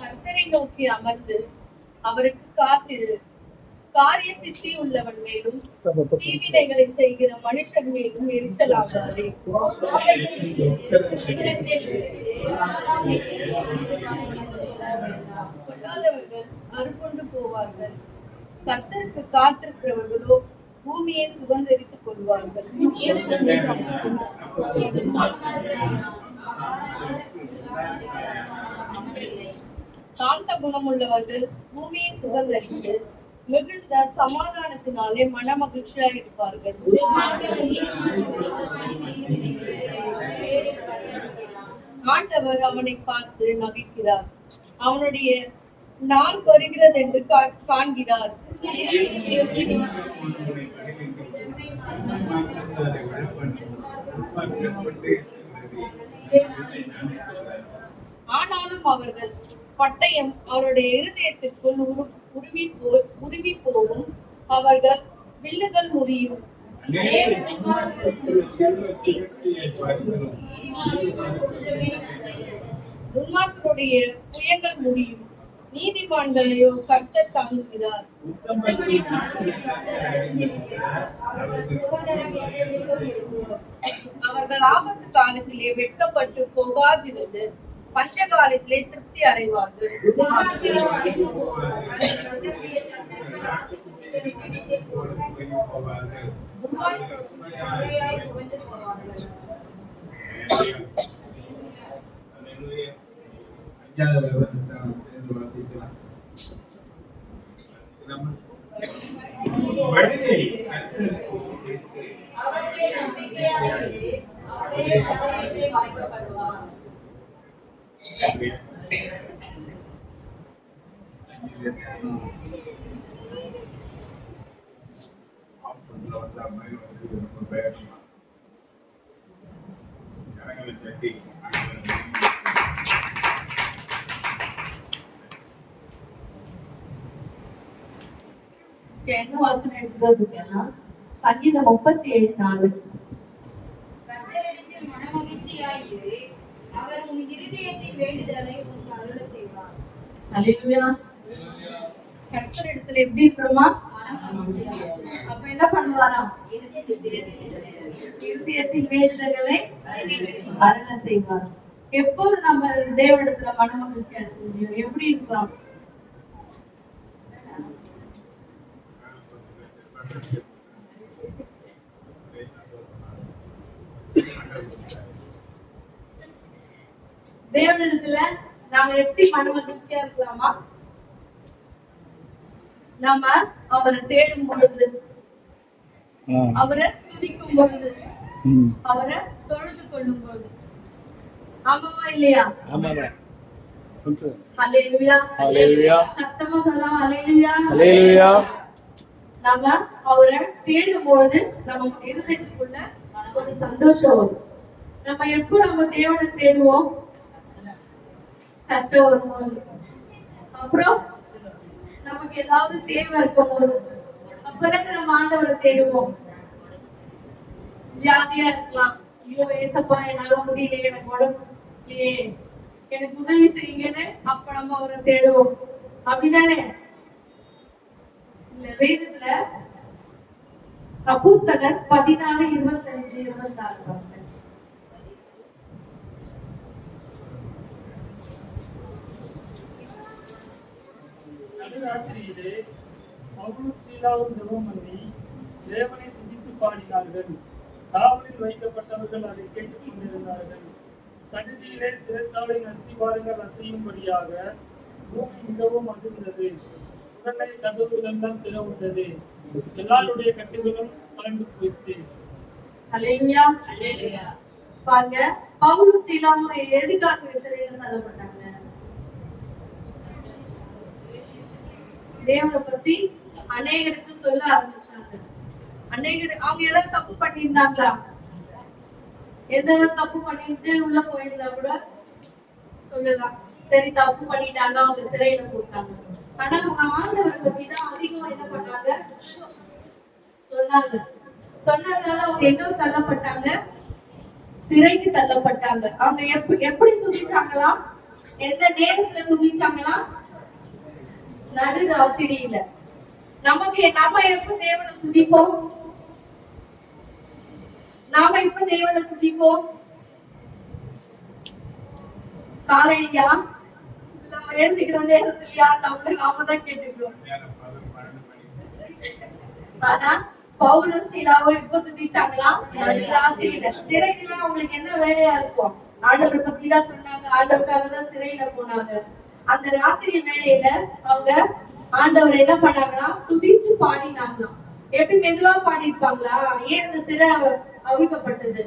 கர்த்தரை நோக்கி அமர்ந்து அவருக்கு காத்திரு. காரிய சித்தி உள்ளவன் மேலும் தீவினைகளை செய்கிற மனுஷன் மேலும் எரிச்சலாகாதே. பொல்லாதவர்கள் அறுகொண்டு போவார்கள். போவார்கள். கர்த்தருக்கு காத்திருக்கிறவர்களோ பூமியை சுதந்தரித்துக் கொள்வார்கள். சாந்த குணமுள்ளவர்கள் பூமியை சுதந்தரித்து மிகுந்த சமாதானத்தினாலே மன மகிழ்ச்சியா இருப்பார்கள். ஆண்டவர் அவனை பார்த்து நகைக்கிறார், அவனுடைய நாள் வருகிறது என்று காண்கிறார். ஆனாலும் அவர்கள் பட்டயம் அவருடைய இருதயத்திற்குள் உருவி போகும், அவர்கள் வில்லுகள் முறியும். துன்மார்க்கருடைய புயங்கள் முடியும், நீதிமான்களையோ கர்த்தர் தாங்குகிறார். அவர்கள் ஆபத்து காலத்திலே வெட்கப்பட்டு போகாதிருந்து பஞ்ச காலத்திலே திருப்தி அடைவார்கள். என்ன வாசனை எடுக்கிறதுன்னா சங்கீதம் 37:4. மனமகிழ்ச்சியாயிரு, அவர் உன் இருதயத்தின் வேண்டுதலை உனக்கு அருள செய்வார். அல்லேலூயா. கர்த்தர் இடத்துல எப்படி இருக்கிறோமா? அப்ப என்ன பண்ணுவாராம்? இருதயத்தின் வேண்டுதல்களை அருள செய்வார். எப்போது நம்ம தேவனிடத்துல மனமகிழ்ச்சியா இருக்க எப்படி இருக்கலாம்? தேவனிடத்துல நாம எப்படி மனமகிழ்ச்சியா இருக்கலாமா? நாம அவரை தேடும் பொழுது, அவரை துதிக்கும் பொழுது, அவரை தொழுது கொள்ளும் பொழுது. ஆமாவா இல்லையா? ஹல்லேலூயா. ஹல்லேலூயா. சத்தமா சொல்லலாம், ஹல்லேலூயா. ஹல்லேலூயா. நாம அவரை தேடும் பொழுது நம்ம இருதயத்துக்குள்ள ஒரு சந்தோஷம் வரும். நம்ம எப்போ நம்ம தேவனை தேடுவோம்? கஷ்டம் வரும்போது, அப்புறம் நமக்கு ஏதாவது தேவை இருக்கும் போது, அப்பதான் நம்ம ஆண்டவரை தேடுவோம். வியாதியா இருக்கலாம், ஐயோ ஏசப்பா என்னால முடியல, எனக்கு உடம்பு இல்லையே, எனக்கு உதவி செய்யுங்கன்னு அப்ப நம்ம அவரை தேடுவோம். அப்படிதானே? இல்ல வேதத்துல அப்போஸ்தலர் 16:25-26 நடுராத்திரியிலே பவுலும் சீலாவும் ஜெபம் பண்ணி தேவனை துதித்து பாடினார்கள். காவலில் வைக்கப்பட்டவர்கள் அதை கேட்டுக் கொண்டிருந்தார்கள். சடுதியிலே சிறைச்சாலையின் அஸ்திவாரங்கள் அசையும்படியாக பூமி மிகவும் அதிர்ந்தது. உடனே கதவுகள் தான் திறவுண்டது. எல்லாருடைய கட்டுகளும் கலந்து போயிடுச்சு. ஹல்லேலூயா. ஹல்லேலூயா. பாருங்க, பவுலும் சீலாவும் எதுக்காக சிறையில் தள்ளப்பட்டாங்க? தேவனை பத்தி அநேகருக்கு சொல்ல ஆரம்பிச்சாங்க. அவங்க ஏதாவது தப்பு பண்ணியிருந்தாங்களா? எதாவது தப்பு பண்ணிட்டு உள்ள போயிருந்தா கூட சொல்லலாம், சரி தப்பு பண்ணிட்டாங்க, அவங்க சிறையில போட்டாங்க. ஆனா அவங்க ஆண்டவரை பத்தி தான் அதிகம் என்ன பண்ணாங்க? சொன்னாங்க. சொன்னதுனால அவங்க எங்க தள்ளப்பட்டாங்க? சிறைக்கு தள்ளப்பட்டாங்க. அவங்க எப்படி துதிச்சாங்களா? எந்த நேரத்துல துதிச்சாங்களா? நடு ராத்திரியில. நம்ம எப்ப தேவனை துதிப்போம்? நாம இப்ப தேவனை துதிப்போம் காலையிலயா இல்ல நம்ம எழுந்திக்கிற நேரத்துலயா நாம தான் கேட்டுக்கிறோம். மேல 12 மணி. ஆனா பவுலும் சீலாவும் எப்ப துதிச்சாங்களா? ராத்திரியில. சிறையில அவங்களுக்கு என்ன வேலையா இருக்கும்? ஆண்டவரை பத்தி தான் சொன்னாங்க, ஆண்டவருக்காக தான் சிறையில போனாங்க. அந்த ராத்திரி வேலையில அவங்க ஆண்டவர் என்ன பண்ணாங்களா? துதிச்சு பாடினாங்களாம். எப்படி மெதுவா பாடிருப்பாங்களா? ஏன் அந்த சிறை அவிழ்க்கப்பட்டது?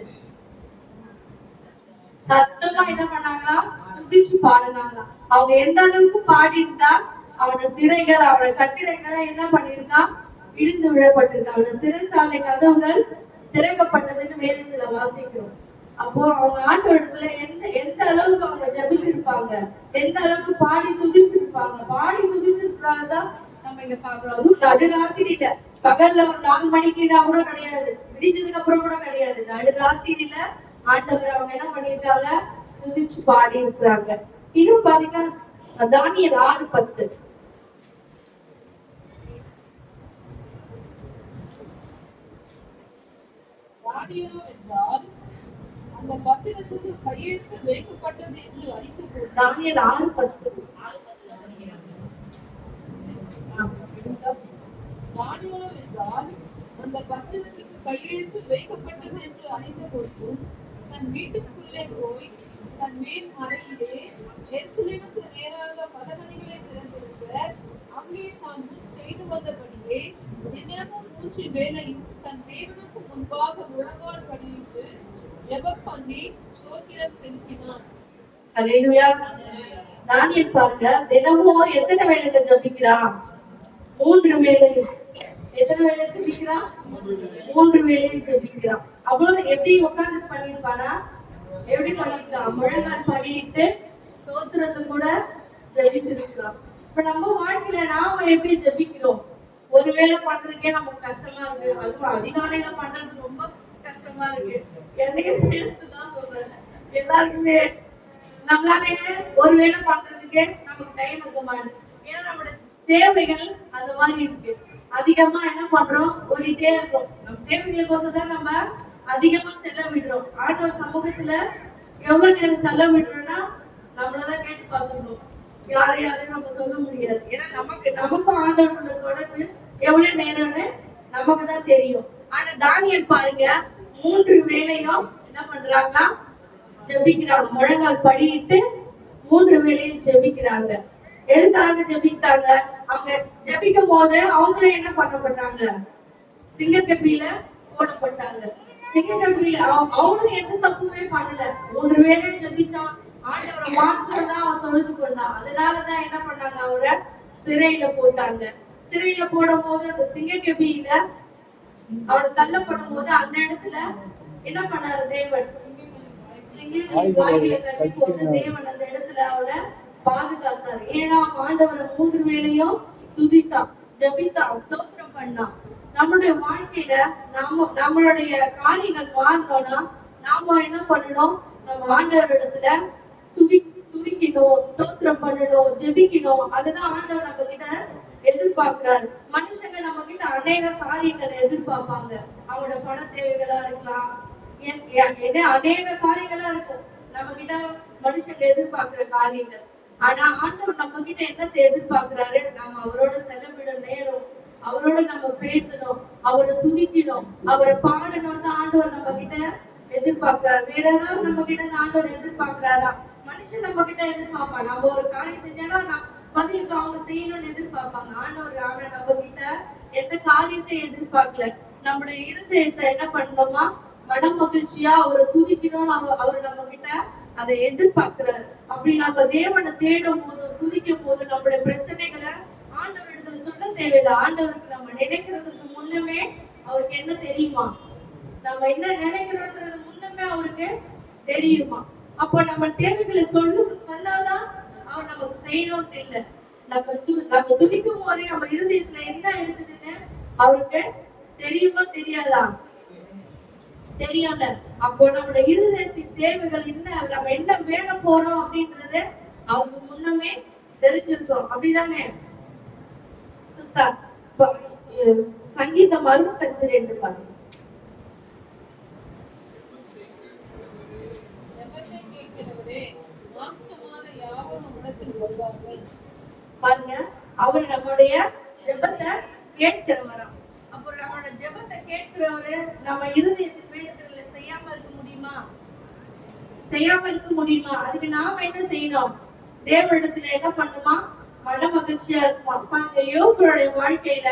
சத்தமா என்ன பண்ணாங்களா? துதிச்சு பாடினாங்களா? அவங்க எந்த அளவுக்கு பாடியிருந்தா அவனோட சிறைகள் அவனோட கட்டிடங்களை என்ன பண்ணிருக்கா? இடிந்து விழப்பட்டிருக்கா. அவனோட சிறைச்சாலை கதவுகள் திறக்கப்பட்டதுன்னு வேதத்துல வாசிக்கிறோம். அப்போ அவங்க ஆண்டவரிடத்துல எந்த அளவுக்கு அவங்க ஜபிச்சிருப்பாங்க, எந்த அளவுக்கு பாடி துதிச்சிருப்பாங்க. பாடி துதிச்சிருக்காதான் நம்ம இங்க பாக்குறோம். அதுவும் நடுராத்திரியில, பகல்ல ஒரு 4 மணிக்குனா கூட கிடையாது, விடிஞ்சதுக்கு அப்புறம் கூட கிடையாது, நடுராத்திரியில ஆண்டவர் அவங்க என்ன பண்ணிருக்காங்க? துதிச்சு பாடி இருக்கிறாங்க. இன்னும் பாத்தீங்கன்னா தானியேல் 6:10. தானியேலோ என்றால் அந்த பத்திரத்துக்கு கையெழுத்து வைக்கப்பட்டது என்று அறிந்து கொண்டார். தானியேல் 6:10. தானியேலோ என்றால் அந்த பத்திரத்துக்கு கையெழுத்து வைக்கப்பட்டது என்று அறிந்த பொழுது தன் வீட்டுக்குள்ளே போய் தன் மேல் மலையிலே எருசலேமுக்கு நேராக பலகணிகளை திறந்திருக்க அங்கே தான் முன் செய்து வந்தபடியே தினமும் 3 வேளையும் தன் தேவனுக்கு முன்பாக முழங்கால் படியிட்டு ஜெபம் பண்ணி ஸ்தோத்திரம் செலுத்தினான். அல்லேலூயா. தானியேல் பாருங்க, தினமும் எத்தனை வேளைங்க ஜெபிக்கிறான்? 3 வேளையும். எத்தனை வேளை ஜெபிக்கிறான்? 3 வேளையும் ஜெபிக்கிறான். அவ்வளவு எப்படி உட்கார்ந்து பண்ணிருப்பானா? எப்படி பண்ணிருக்கான்? முழங்கால் படியிட்டு ஸ்தோத்திரத்தை கூட ஜெபிச்சிருக்கலாம். இப்ப நம்ம வாழ்க்கையில நாம எப்படி ஜெபிக்கிறோம்? ஒரு வேளை பண்றதுக்கே நமக்கு கஷ்டமா இருக்கு. அதுவும் அதிகாலையில பண்றது ரொம்ப கஷ்டமா இருக்கு. என்னையும் சேர்த்துதான் சொல்றேன். எல்லாருக்குமே நம்மளால ஒரு வேளை பண்றதுக்கே நமக்கு டைம் இருக்க மாட்டேங்குது. ஏன்னா நம்மளோட தேவைகள் அந்த மாதிரி இருக்கு. அதிகமா என்ன பண்றோம்? ஓடிட்டே இருக்கோம். நம்ம தேவைகளுக்கோசம் தான் நம்ம அதிகமா செலவிடுறோம். ஆண்டவர் சமூகத்துல எவ்வளவு நேரம் செலவிடுறோம்னா நம்மளதான் கேட்டு பார்த்துக்கணும். யாரையும் நம்ம சொல்ல முடியாது. ஏன்னா நமக்கும் ஆண்டவருக்குள்ள தொடர்பு எவ்வளவு நேரம்னு நமக்கு தான் தெரியும். ஆனா தானியேல் பாருங்க, 3 வேளையும் என்ன பண்றாங்கன்னா ஜெபிக்கிறாங்க. முழங்கால் படியிட்டு 3 வேளையும் ஜெபிக்கிறாங்க. எதுக்காக ஜெபித்தாங்க? அவங்க ஜெபிக்கும் போது அவங்களே என்ன பண்ணப்பட்டாங்க? சிங்கக்கப்பியில போடப்பட்டாங்க. சிங்கக்கப்பியில அவங்களும் எந்த தப்புமே பண்ணல. 3 வேளையும் ஜெபிச்சான். ஆண்டவரை மாத்திரதான் அவன் தொழுது கொண்டான். அதனாலதான் என்ன பண்ணாங்க? அவரை சிறையில போட்டாங்க. சிறையில போடும் போது அந்த சிங்கக்கப்பியில அவனை தள்ளப்படும் போது அந்த இடத்துல என்ன பண்ணாரு தேவன்? சிங்கங்களின் வாயில கட்டி போட்டு தேவன் அந்த இடத்துல அவனை பாதுகாத்தாரு. ஏன்னா ஆண்டவரை 3 வேளையும் துதித்தான், ஜபித்தான், ஸ்தோத்திரம் பண்ணான். நம்மளுடைய வாழ்க்கையில நம்மளுடைய காரியங்கள் மாறணும்னா நாம என்ன பண்ணணும்? நம்ம ஆண்டவர் இடத்துல துதிக்கணும், ஸ்தோத்திரம் பண்ணணும், ஜெபிக்கணும். அதுதான் ஆண்டவர் நம்ம கிட்ட எதிர்பார்க்கிறாரு. மனுஷங்க நம்ம கிட்ட அநேக காரியங்களை எதிர்பார்ப்பாங்க. அவங்களோட பண தேவைகளா இருக்கலாம், அநேக காரியங்களா இருக்கும் நம்ம கிட்ட மனுஷங்க எதிர்பார்க்கிற காரியங்கள். ஆனா ஆண்டவர் நம்ம கிட்ட என்னத்தை எதிர்பார்க்கிறாரு? நம்ம அவரோட செலவிட நேரம், அவரோட நம்ம பேசணும், அவரை துதிக்கணும், அவரை பாடணும் தான் ஆண்டவர் நம்ம கிட்ட எதிர்பார்க்கிறாரு. வேற ஏதாவது நம்ம கிட்ட ஆண்டவர் எதிர்பார்க்கிறாரா? மனுஷன் நம்ம கிட்ட எதிர்பார்ப்பான். நம்ம ஒரு காரியம் செஞ்சாலும் பதிலுக்கு அவங்க செய்யணும்னு எதிர்பார்ப்பாங்க. ஆண்டவர் ஆனா நம்ம கிட்ட எந்த காரியத்தை எதிர்பார்க்கல. நம்முடைய இருதயத்தை என்ன பண்ணோமா? மன மகிழ்ச்சியா அவரை துதிக்கணும்னு அவர் நம்ம கிட்ட அதை எதிர்பார்க்கிறாரு. அப்படி நம்ம தேவனை தேடும் போது, துதிக்கும் போது நம்மளுடைய பிரச்சனைகளை ஆண்டவரிடத்துல சொல்ல தேவையில்லை. ஆண்டவருக்கு நம்ம நினைக்கிறதுக்கு முன்னமே அவருக்கு என்ன தெரியுமா? நம்ம என்ன நினைக்கிறோன்றது முன்னமே அவருக்கு தெரியுமா? அப்போ நம்ம தேவைகளை சொன்னாதான் அவர் நமக்கு செய்யணும்னு இல்லை. நம்ம துதிக்கும் போதே நம்ம இருதயத்துல என்ன இருக்குதுன்னு அவருக்கு தெரியுமா தெரியாதா? தெரியல. அப்போ நம்மளோட இருதயத்தின் தேவைகள் என்ன, நம்ம என்ன வேண போறோம் அப்படின்றது அவருக்கு முன்னமே தெரிஞ்சிருக்கோம். அப்படிதானே? சங்கீதம் 65 பாருங்க. ஜெபத்தை கேட்கிறவரே, மாம்சமான யாவரும் இடத்தில் வருவார்கள். பாருங்க, அவர் நம்மளுடைய ஜெபத்தை கேட்கிறவராம். அப்போ நம்மளோட ஜெபத்தை கேட்கிறவரு நம்ம இருதயத்தின் வேண்டுதல்களை செய்யாம இருக்க முடியுமா? செய்யாம இருக்க முடியுமா? அதுக்கு நாம என்ன செய்யணும்? தேவனிடத்துல என்ன பண்ணுமா? மன மகிழ்ச்சியா இருக்குமா? பாருங்க, யோபுடைய வாழ்க்கையில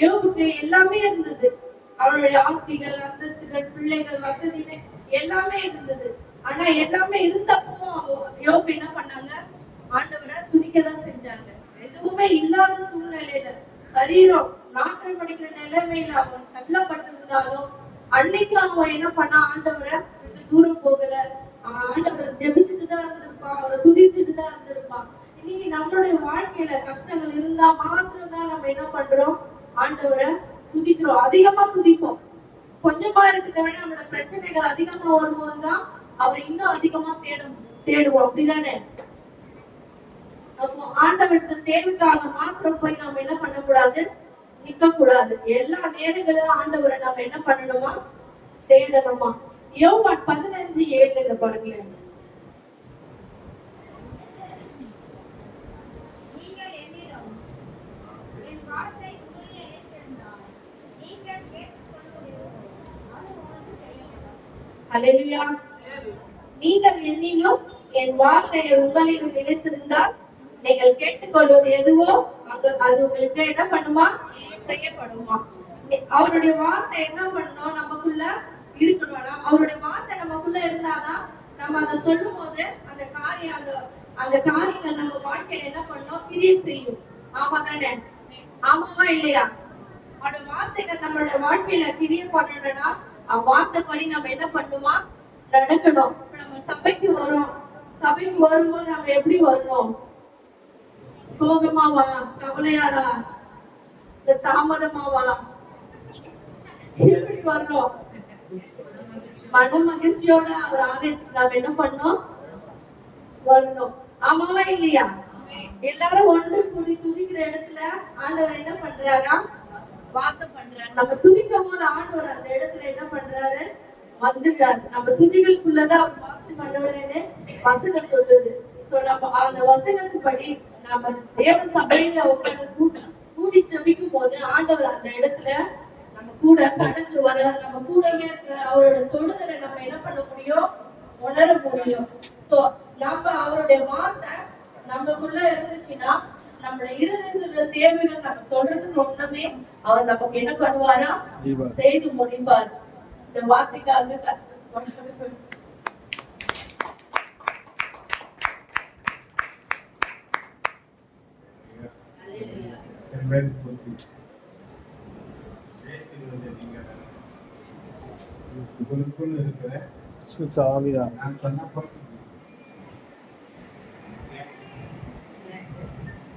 யோபுக்கு எல்லாமே இருந்தது. அவருடைய ஆஸ்திகள், அந்தஸ்துகள், பிள்ளைகள், வசதி எல்லாமே இருந்தது. ஆனா எல்லாமே இருந்தப்பவும் யோபு என்ன பண்ணாங்க? ஆண்டவரை துதிக்கதான் செஞ்சாங்க. எதுவுமே இல்லாத சூழ்நிலையில, சரீரம் நாட்கள் படிக்கிற நிலைமையில அவன் தள்ளப்பட்டிருந்தாலும் அன்னைக்கு அவன் என்ன பண்ணா? ஆண்டவரை தூரம் போகல. அவன் ஆண்டவரை ஜெபிச்சுட்டு தான் இருந்திருப்பான், அவரை துதிச்சுட்டு தான் இருந்திருப்பான். இன்னைக்கு நம்மளுடைய வாழ்க்கையில கஷ்டங்கள் இருந்தா மாத்திரம் தான் நம்ம என்ன பண்றோம்? ஆண்டவரை துதிக்கிறோம், அதிகமா துதிப்போம். கொஞ்சமா இருக்கிறத விட நம்மளோட பிரச்சனைகள் அதிகமா வரும்போதுதான் அவரை இன்னும் அதிகமா தேடுவோம். அப்படிதானே? அப்போ ஆண்டவருக்கு தேவைக்காக மாத்திரம் போய் நம்ம என்ன பண்ணக்கூடாது? நிக்க கூடாது. எல்லா நேரங்களிலும் ஆண்டவரை நம்ம என்ன பண்ணணுமா? தேடணுமா? யோவான் 15:7 பாருங்களேன். நீங்கள் என்னிடம் என் வார்த்தை உங்களில் நிலைத்திருந்தால் நீங்கள் கேட்டுக்கொள்வது எதுவோ அது உங்களுக்கு செய்யப்படும். அல்லேலூயா. நீங்கள் என்னிலும் என் வார்த்தைகள் உங்களில் நிலைத்திருந்தால் நீங்கள் கேட்டுக்கொள்வது எதுவோ அது உங்களுக்கு என்ன பண்ணுமா? செய்யப்படுமா? அவருடைய வார்த்தை என்ன பண்ணணும்? நமக்குள்ள இருக்கணும்னா, அவருடைய வார்த்தை நமக்குள்ள இருந்தாதான் நம்ம அதை சொல்லும் போது அந்த காரியங்கள் நம்ம வாழ்க்கையில என்ன பண்ணணும்? கிரியை செய்யும். ஆமா தானே? ஆமாவா இல்லையா? அவருடைய வார்த்தைகள் நம்மளோட வாழ்க்கையில கிரியை பண்ணணும்னா வார்த்தைப்படி நம்ம என்ன பண்ணுமா? நடக்கணும். நம்ம சபைக்கு வரும்போது நம்ம எப்படி வரணும்? சோகமாவா? கவலையாடா? இந்த தாமதமாவா? எப்படி வரணும்? மன மகிழ்ச்சியோட அவர் ஆலயத்துக்கு நாம என்ன பண்ணோம்? வரணும். ஆமாவா இல்லையா? எல்லாரும் ஒன்று கூடி துதிக்கிற இடத்துல ஆண்டவர் என்ன பண்றாரா? வாசம் பண்றாரு. நம்ம துதிக்கும் போது ஆண்டவர் அந்த இடத்துல என்ன பண்றாரு? வந்துடுறாரு. நம்ம துதிகளுக்குள்ளதான் அவர் வாசம் பண்ணுவாருன்னு வசனம் சொல்லுது. நம்ம அந்த வசனத்துப்படி நம்ம தேவ சபையில உட்கார்ந்து கூடி ஜெபிக்கும் போது ஆண்டவர் அந்த இடத்துல நம்ம கூட கடந்து வர, நம்ம கூடவே இருக்கிற அவரோட தொடுதலை நம்ம என்ன பண்ண முடியும்? உணர முடியும். சோ நம்ம அவருடைய வார்த்தை நமக்குள்ள இருந்துச்சுன்னா நம்மளுடைய இருதயத்துல தேவைகள் நம்ம சொல்றதுக்கு ஒண்ணுமே அவர் நமக்கு என்ன பண்ணுவாரா? செய்து முடிப்பார். இந்த வார்த்தைக்காக உங்களுக்குள்ள இருக்கிற சுத்த ஆவிதான் நான் சொன்னப்போ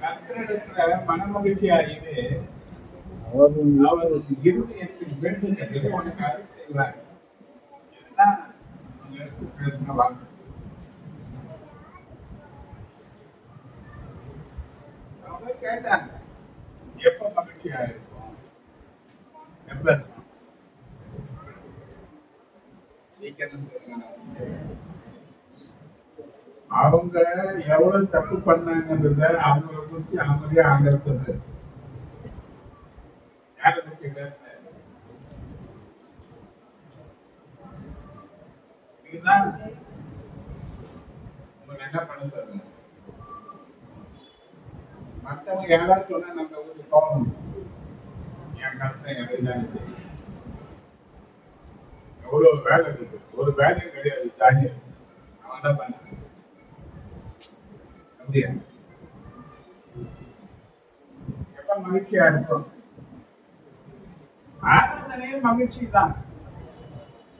கர்த்தரிடத்துல மனமகிழ்ச்சியாகவே அவர் இருதயத்தின் வேண்டுதல்களை உனக்காக செய்வார். இதுதான் உங்களுக்கு பேசின வாக்கு. அவங்க கேட்டாங்க, எப்ப மகிழ்ச்சியா இருக்கும்? எப்ப இருக்கும்? சீக்கிரம் சொல்லுங்க. அவங்க எவ்வளவு தப்பு பண்ணாங்கன்றத அவங்கள குறித்து அவங்களே ஆண்டவர் சொல்றாரு. யாரை பத்தி பேசுறாரு? இதுதான் உங்களை என்ன பண்ண சொல்றாங்க. மற்றவங்க யாராவது சொன்னா நம்ம வந்து போகணும். என் கருத்தை எதைதான் எவ்வளவு வேலை இருக்கு, ஒரு வேலையும் கிடையாது. தானே அவன் என்ன பண்ண அப்படியா? எப்ப மகிழ்ச்சியா இருக்கும்? ஆராதனையே மகிழ்ச்சி தான்.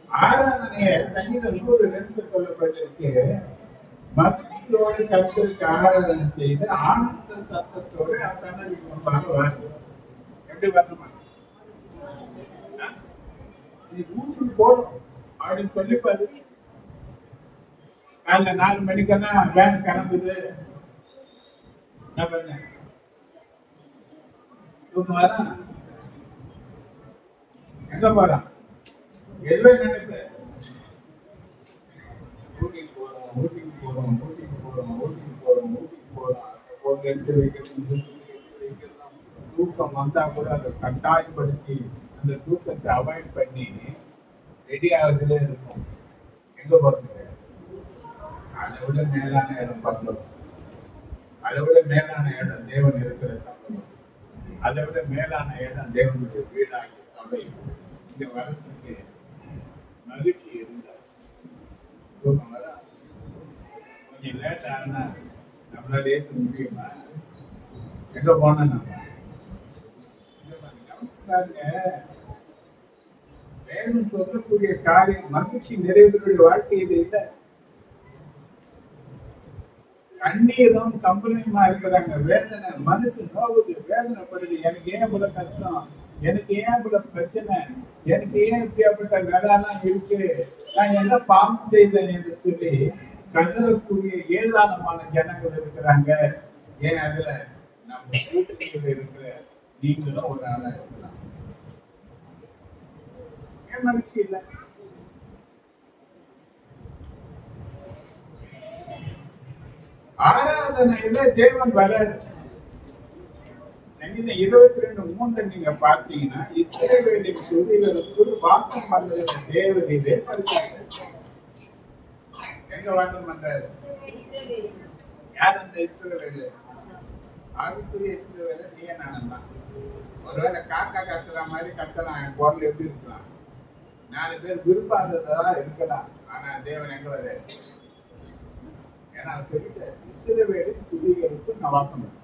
ஆராதனைய சங்கீதம் 102 சொல்லப்பட்டிருக்கு. மகிழ்ச்சியோடு கர்த்தருக்கு ஆராதனை செய்து ஆனந்த சத்தத்தோடு சன்னதிக்கு முன்பாக வாழ்ந்து எப்படி வரணுமா? ஊருக்கு போறோம் அப்படின்னு சொல்லி பாரு. காலைல 4 மணிக்கெல்லாம் வேன் கிளம்புது. என்ன பண்ண தூக்கம் வர எங்க போறான்? எதுவே நினைப்பு ஊட்டிக்கு போறோம், ஊட்டிக்கு போறோம், ஊட்டிக்கு போறோம், ஊட்டிக்கு போறோம், ஊட்டிக்கு போறோம், அங்க போறோம், எடுத்து வைக்கிறதும் தூக்கம் வந்தா கூட அதை கட்டாயப்படுத்தி அந்த தூக்கத்தை அவாய்ட் பண்ணி ரெடி ஆகுறதுலே இருக்கும். எங்க போறது? அதை விட மேலான இடம் பார்க்கணும். அதை விட மேலான இடம் தேவன் இருக்கிற சம்பவம். அதை விட மேலான இடம் தேவனுடைய வீடாகி சபை. இங்க வரதுக்கு மகிழ்ச்சி இருந்தார். கொஞ்சம் லேட் ஆனா நம்மளால ஏற்க முடியுமா? எங்க போன நம்ம வேதம் சொல்லக்கூடிய காரியம் மகிழ்ச்சி நிறைவேறுடைய வாழ்க்கையில் இல்லை. கண்ணீரும் கம்பளையுமா இருக்கிறாங்க. வேதனை, மனசு நோவுது, வேதனைப்படுது. எனக்கு ஏன் இவ்வளவு கஷ்டம், எனக்கு ஏன் இவ்வளவு பிரச்சனை, எனக்கு ஏன் இப்படியாப்பட்ட வேலைலாம் இருக்கு, நான் என்ன பாவம் செய்தேன் என்று சொல்லி கதறக்கூடிய ஏராளமான ஜனங்கள் இருக்கிறாங்க. ஏன் அதுல நம்ம கூட்டத்தில் இருக்கிற நீங்களும் ஒரு ஆளா இருக்கலாம். ஏன் மகிழ்ச்சி இல்லை? ஆராதனையில தேவன் வராது. சங்கீதம் 22:3 நீங்க பார்த்தீங்கன்னா இஸ்ரவேலின் துதிகளுக்குள் வாசம் பண்ணுகிற தேவனிலே பரிசாக எங்க வாசம் பண்றாரு? யார் அந்த இஸ்ரவேலு? ஆவிக்குரிய இஸ்ரவேலு நீயே நானும் தான். ஒருவேளை காக்கா கத்துற மாதிரி கத்தலாம், என் குரல் எப்படி இருக்கலாம், 4 பேர் விரும்பாததா இருக்கலாம். ஆனா தேவன் எங்க வர? ஏன்னா சொல்லிட்டு இஸ்ரவேலின் துதிகளுக்கு நான் வாசம் பண்ணேன்.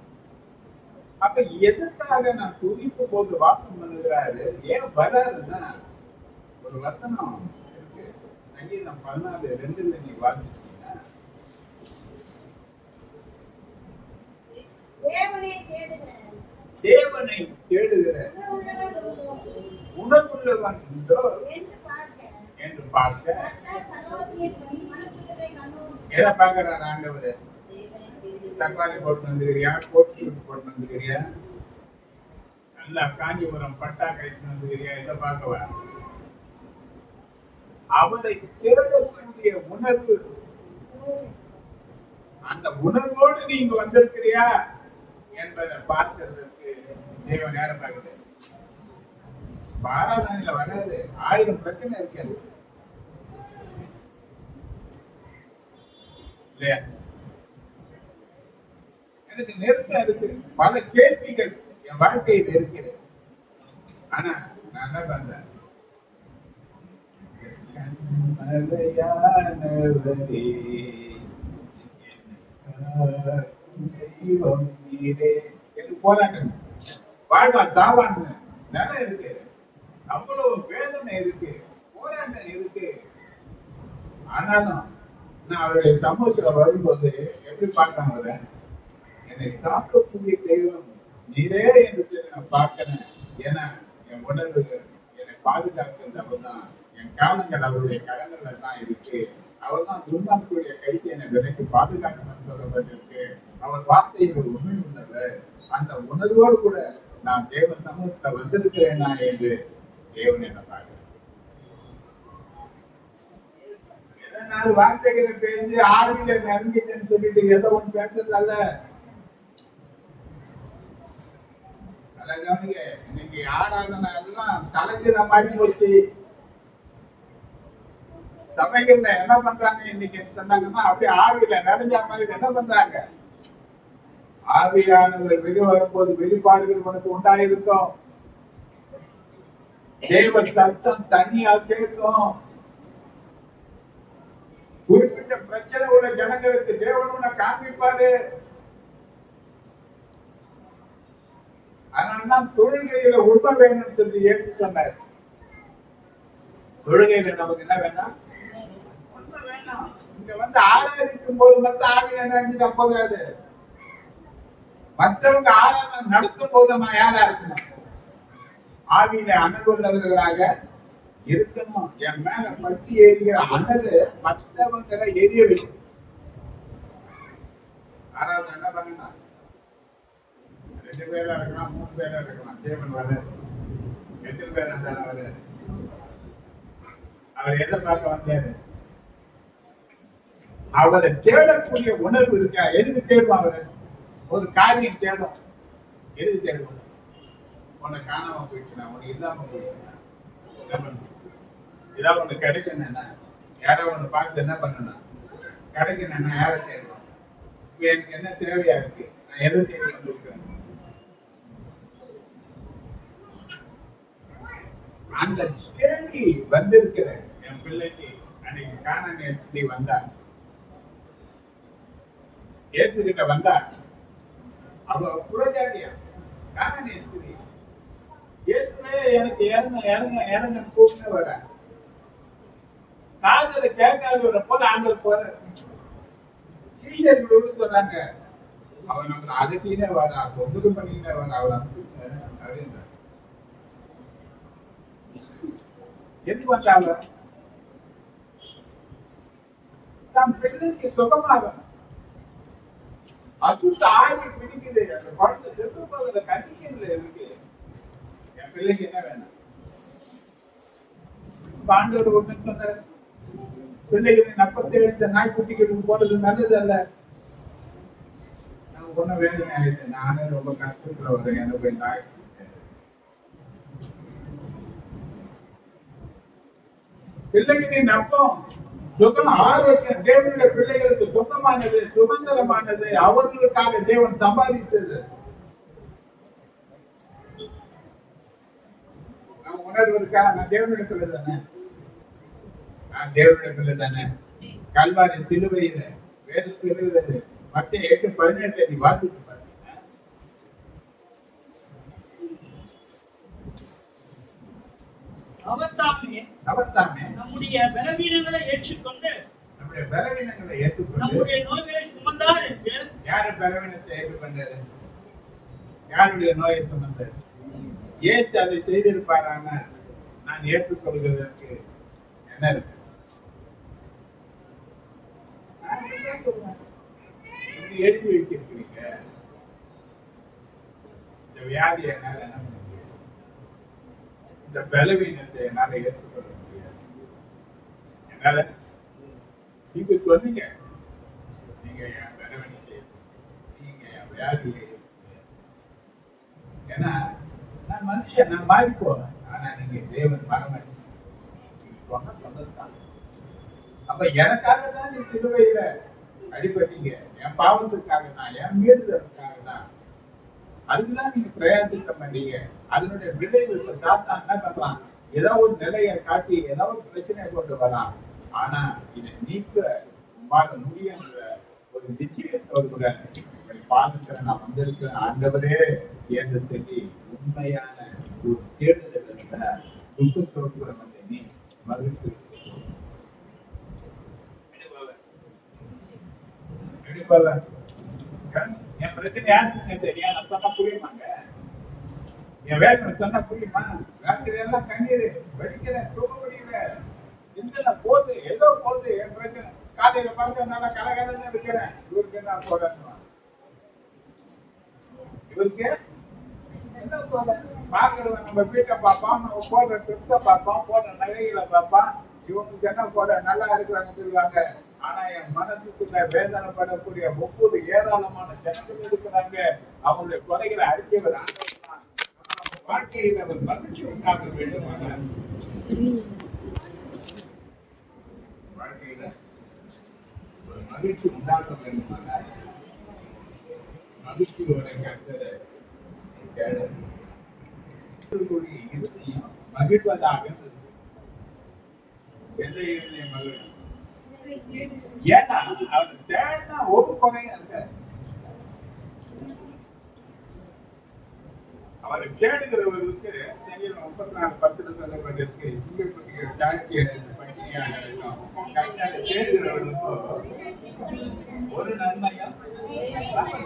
அப்ப எதுக்காக நான் துதிக்கும் போது வாசம் பண்ணுகிறாரு? ஏன் வராருன்னா ஒரு வசனம் இருக்கு. சங்கீதம் 14:2 நீ வாசிச்சீங்கன்னா, தேவனை தேடுகிற உனக்குள்ளவன் உண்டோ என்று பார்க்க. எதை பார்க்கிறார் ஆண்டவர்? தக்காளி போட்டு வந்துக்கிறியா, கோட் சூட் போட்டு வந்துக்கிறியா, நல்லா காஞ்சிபுரம் பட்டா கழிச்சு வந்துக்கிறியா? இதை பார்க்கவா? அவரை தேடக்கூடிய உணர்வு, அந்த உணர்வோடு நீங்க வந்திருக்கிறியா என்பதை பார்க்கிறதுக்கு தேவன் நேரம் பார்க்குது. பாராதனையில வராது, 1000 பிரச்சனை இருக்கிறது இல்லையா? எனக்கு நெருக்கம் இருக்கு, பல கேள்விகள் என் வாழ்க்கையில் இருக்கிறது. ஆனா நான் என்ன பண்றேன்? எனக்கு போராட்டம், வாழ்வான் சாவான் நிலை இருக்கு, அவ்வளவு வேதனை இருக்கு, போராட்டம் இருக்கு. ஆனாலும் நான் அவருடைய சமூகத்துல வரும்போது எப்படி பார்க்க வரேன்? என்னை காக்கக்கூடிய தெய்வம் நீரே என்று சொல்லி நான் பார்க்கிறேன். ஏன்னா என் உணர்வு என்னை பாதுகாக்கிறது அவர் தான். என் காலங்கள் அவருடைய கடங்கள்ல தான் இருக்கு. அவர் தான் துன்மார்க்கருடைய கைக்கு என்னை விலைக்கு பாதுகாக்கணும்னு சொல்லப்பட்டிருக்கு. அவர் வார்த்தைகள் உண்மை உள்ளவர். அந்த உணர்வோடு கூட நான் தேவ சமூகத்துல வந்திருக்கிறேனா என்று தேவன் என்ன பார்க்கிறேன். எதனால் வார்த்தைகளை பேசி ஆவியில நிறைஞ்சிட்டேன்னு சொல்லிட்டு எதோ ஒன்று பேசுறது அல்ல. இன்னைக்கு ஆராதனை எல்லாம் தலைகிற மாதிரி போச்சு. சபைகள்ல என்ன பண்றாங்க இன்னைக்கு சொன்னாங்கன்னா, அப்படியே ஆவியில நிறைஞ்ச மாதிரி என்ன பண்றாங்க? ஆவியானவர் வெளியே வரும்போது வெளிப்பாடுகள் உனக்கு உண்டாயிருக்கும். தேவ சத்தம் தனியா கேட்கும். குறிப்பிட்ட பிரச்சனை உள்ள ஜனங்களுக்கு தேவன் உன்னை காண்பிப்பாரு. அதனால்தான் தொழுகையில உண்மை வேணும்னு சொல்லி ஏற்று சொன்னார். தொழுகையில நமக்கு என்ன வேணும்? உண்மை வேணும். இங்க வந்து ஆராதிக்கும் போது மட்டும் ஆவியில நினைஞ்சு போகாது. மற்றவங்க ஆராதனை நடத்தும் போது நான் யாரா இருக்கணும்? ஆவியில அணுகுள்ளவர்களாக இருக்கணும். என் மேல பற்றி எரிகிற அனல் மற்றவங்களை எரிய வைக்கும். ஆராதனை என்ன பண்ணணும்? 2 பேரா இருக்கலாம், 3 பேரா இருக்கலாம். தேவன் வர 8 பேரா தானே வர. அவர் எதை பார்க்க வந்தாரு? அவரை தேடக்கூடிய உணர்வு இருக்கா? எதுக்கு தேடுவாங்க? ஒரு காரியம் தேடும். எது தேடும்? உன்னை காணாம போயிடுச்சுனா, உனக்கு இல்லாம போயிடுச்சுனா என்ன பண்ணணும்? ஏதாவது ஒண்ணு கிடைக்கணும்னா யாராவது ஒண்ணு பார்த்து என்ன பண்ணணும்? கிடைக்கணும்னா யாரை தேடணும்? இப்ப எனக்கு என்ன தேவையா இருக்கு? நான் எதை தேடி வந்திருக்கிறேன்? அந்த தேடி வந்திருக்கிற என் பிள்ளைக்கு அன்னைக்கு கானான் ஏசுடி வந்தார். இயேசு கிட்ட வந்தார். அவ புறஜாதியா கானான் ஏசுடி. இயேசுவே எனக்கு இறங்க இறங்க இறங்க கூப்பிட்டு வர காதல கேட்காத போல ஆண்டவர் போற கீழே சொன்னாங்க. அவன் நம்ம அகட்டினே வர ஒதுக்கு பண்ணிக்கிட்டே வர அவள் அப்படின்ற எதுக்கு வந்தாங்க? தம் பிள்ளைக்கு சுகமாக அசுத்த ஆய்வு பிடிக்குது. அந்த குழந்தை செத்து போகிற கண்டிஷன்ல இருக்கு. என் பிள்ளைக்கு என்ன வேணும்? ஆண்டவர் ஒண்ணு சொன்னார், பிள்ளைகளை நப்பத்தை எடுத்த நாய்க்குட்டிகளுக்கு போடுறது நல்லது அல்ல. நமக்கு ஒன்னும் வேதனை ஆயிடுச்சு. நானே ரொம்ப கஷ்டத்துல வரேன். என்ன போய் நாய் பிள்ளைகளின் நப்பம் சுகம் ஆரோக்கியம். தேவனுடைய பிள்ளைகளுக்கு சுகமானது, சுதந்திரமானது, அவர்களுக்காக தேவன் சம்பாதித்தது. நான் உணர்வு இருக்கா? நான் தேவனுடைய பிள்ளை தானே. நான் தேவனுடைய பிள்ளை தானே. கல்வாரி சிலுவையில வேதத்தில் இருக்கிறது. மத்திய 8:18 நீ வாசித்து பாருங்க. அவர் தாமே நம்முடைய பலவீனங்களை ஏற்றுக்கொண்டு நம்முடைய நோய்களை சுமந்தார் என்று. யாரு பலவீனத்தை ஏற்றுக்கொண்டாரு? யாருடைய நோயை சுமந்தார்? இயேசு அதை செய்திருப்பாரானால் நான் ஏற்றுக்கொள்கிறதற்கு என்ன இருக்கு? எழுதி வைத்திருக்கிறீங்க. இந்த வியாதியை என்னால என்ன பண்ண முடியாது? இந்த பலவீனத்தை என்னால ஏற்றுக்கொள்ள முடியாது. என்னால நீங்க சொன்னீங்க, நீங்க என் பலவீனத்தை, நீங்க என் வியாதியை. ஏன்னா நான் மனுஷன், நான் மாறி போவேன். ஆனா நீங்க தேவன் மரமணி சொன்னதுதான். அப்ப எனக்காக தான் நீ சிலுவையில அடிபட்டீங்க. என் பாவத்துக்காக தான், என் மீறுதலுக்காக தான். அதுக்குதான் நீங்க பிரயாசித்தம் பண்ணீங்க. அதனுடைய விளைவு இப்ப சாத்தான் என்ன பண்றான்? ஏதோ ஒரு நிலையை காட்டி ஏதோ ஒரு பிரச்சனையை கொண்டு வரான். ஆனா இதை நீக்க உங்களால முடியுன்ற ஒரு நிச்சயத்தோடு கூட பாதுகாக்க நான் வந்திருக்கிறேன் ஆண்டவரே என்று சொல்லி உண்மையான ஒரு தேடுதல் இருந்த துக்கத்தோடு கூட வந்து நீ மகிழ்ச்சி என் பிரச்சனை யாருக்குங்க தெரியும்? நான் சொன்னா புரியுமாங்க? என் வேதனை சொன்னா புரியுமா? ராத்திரி எல்லாம் கண்ணீர் வெடிக்கிறேன், தூக்க முடியல, சிந்தனை போகுது, ஏதோ போகுது. என் பிரச்சனை காலையில பார்த்து நல்லா கலகலன்னு இருக்கிறேன். இவருக்கு என்ன போறேன்? இவருக்கு என்ன போறேன்? பாக்குறவன் நம்ம வீட்டை பார்ப்பான், நம்ம போடுற பெருசா பார்ப்பான், போடுற நகைகளை பார்ப்பான். இவங்களுக்கு என்ன போற நல்லா இருக்கிறாங்க சொல்லுவாங்க. ஆனா என் மனசுக்குள்ள வேதனைப்படக்கூடிய ஒவ்வொரு ஏராளமான ஜனங்கள் இருக்கிறாங்க. அவங்களுடைய குறைகளை அறிக்கைவர் வாழ்க்கையில் அவர் மகிழ்ச்சி உண்டாக வேண்டுமானார். வாழ்க்கையில ஒரு மகிழ்ச்சி உண்டாக வேண்டுமானார் மகிழ்ச்சியோட கருத்தரை இறுதியும் மகிழ்வதாக எந்த இறுதியும் மகிழ்ச்சி. ஏன்னா அவன் தேடினா ஒரு குறையும் இருக்க. அவரை தேடுகிறவர்களுக்கு சங்கீதம் 34:10 சொல்லப்பட்டிருக்கு. சிங்கப்பட்டிகள் தாழ்த்தி பட்டினியாக இருக்கும். தேடுகிறவர்களுக்கு ஒரு நன்மையும்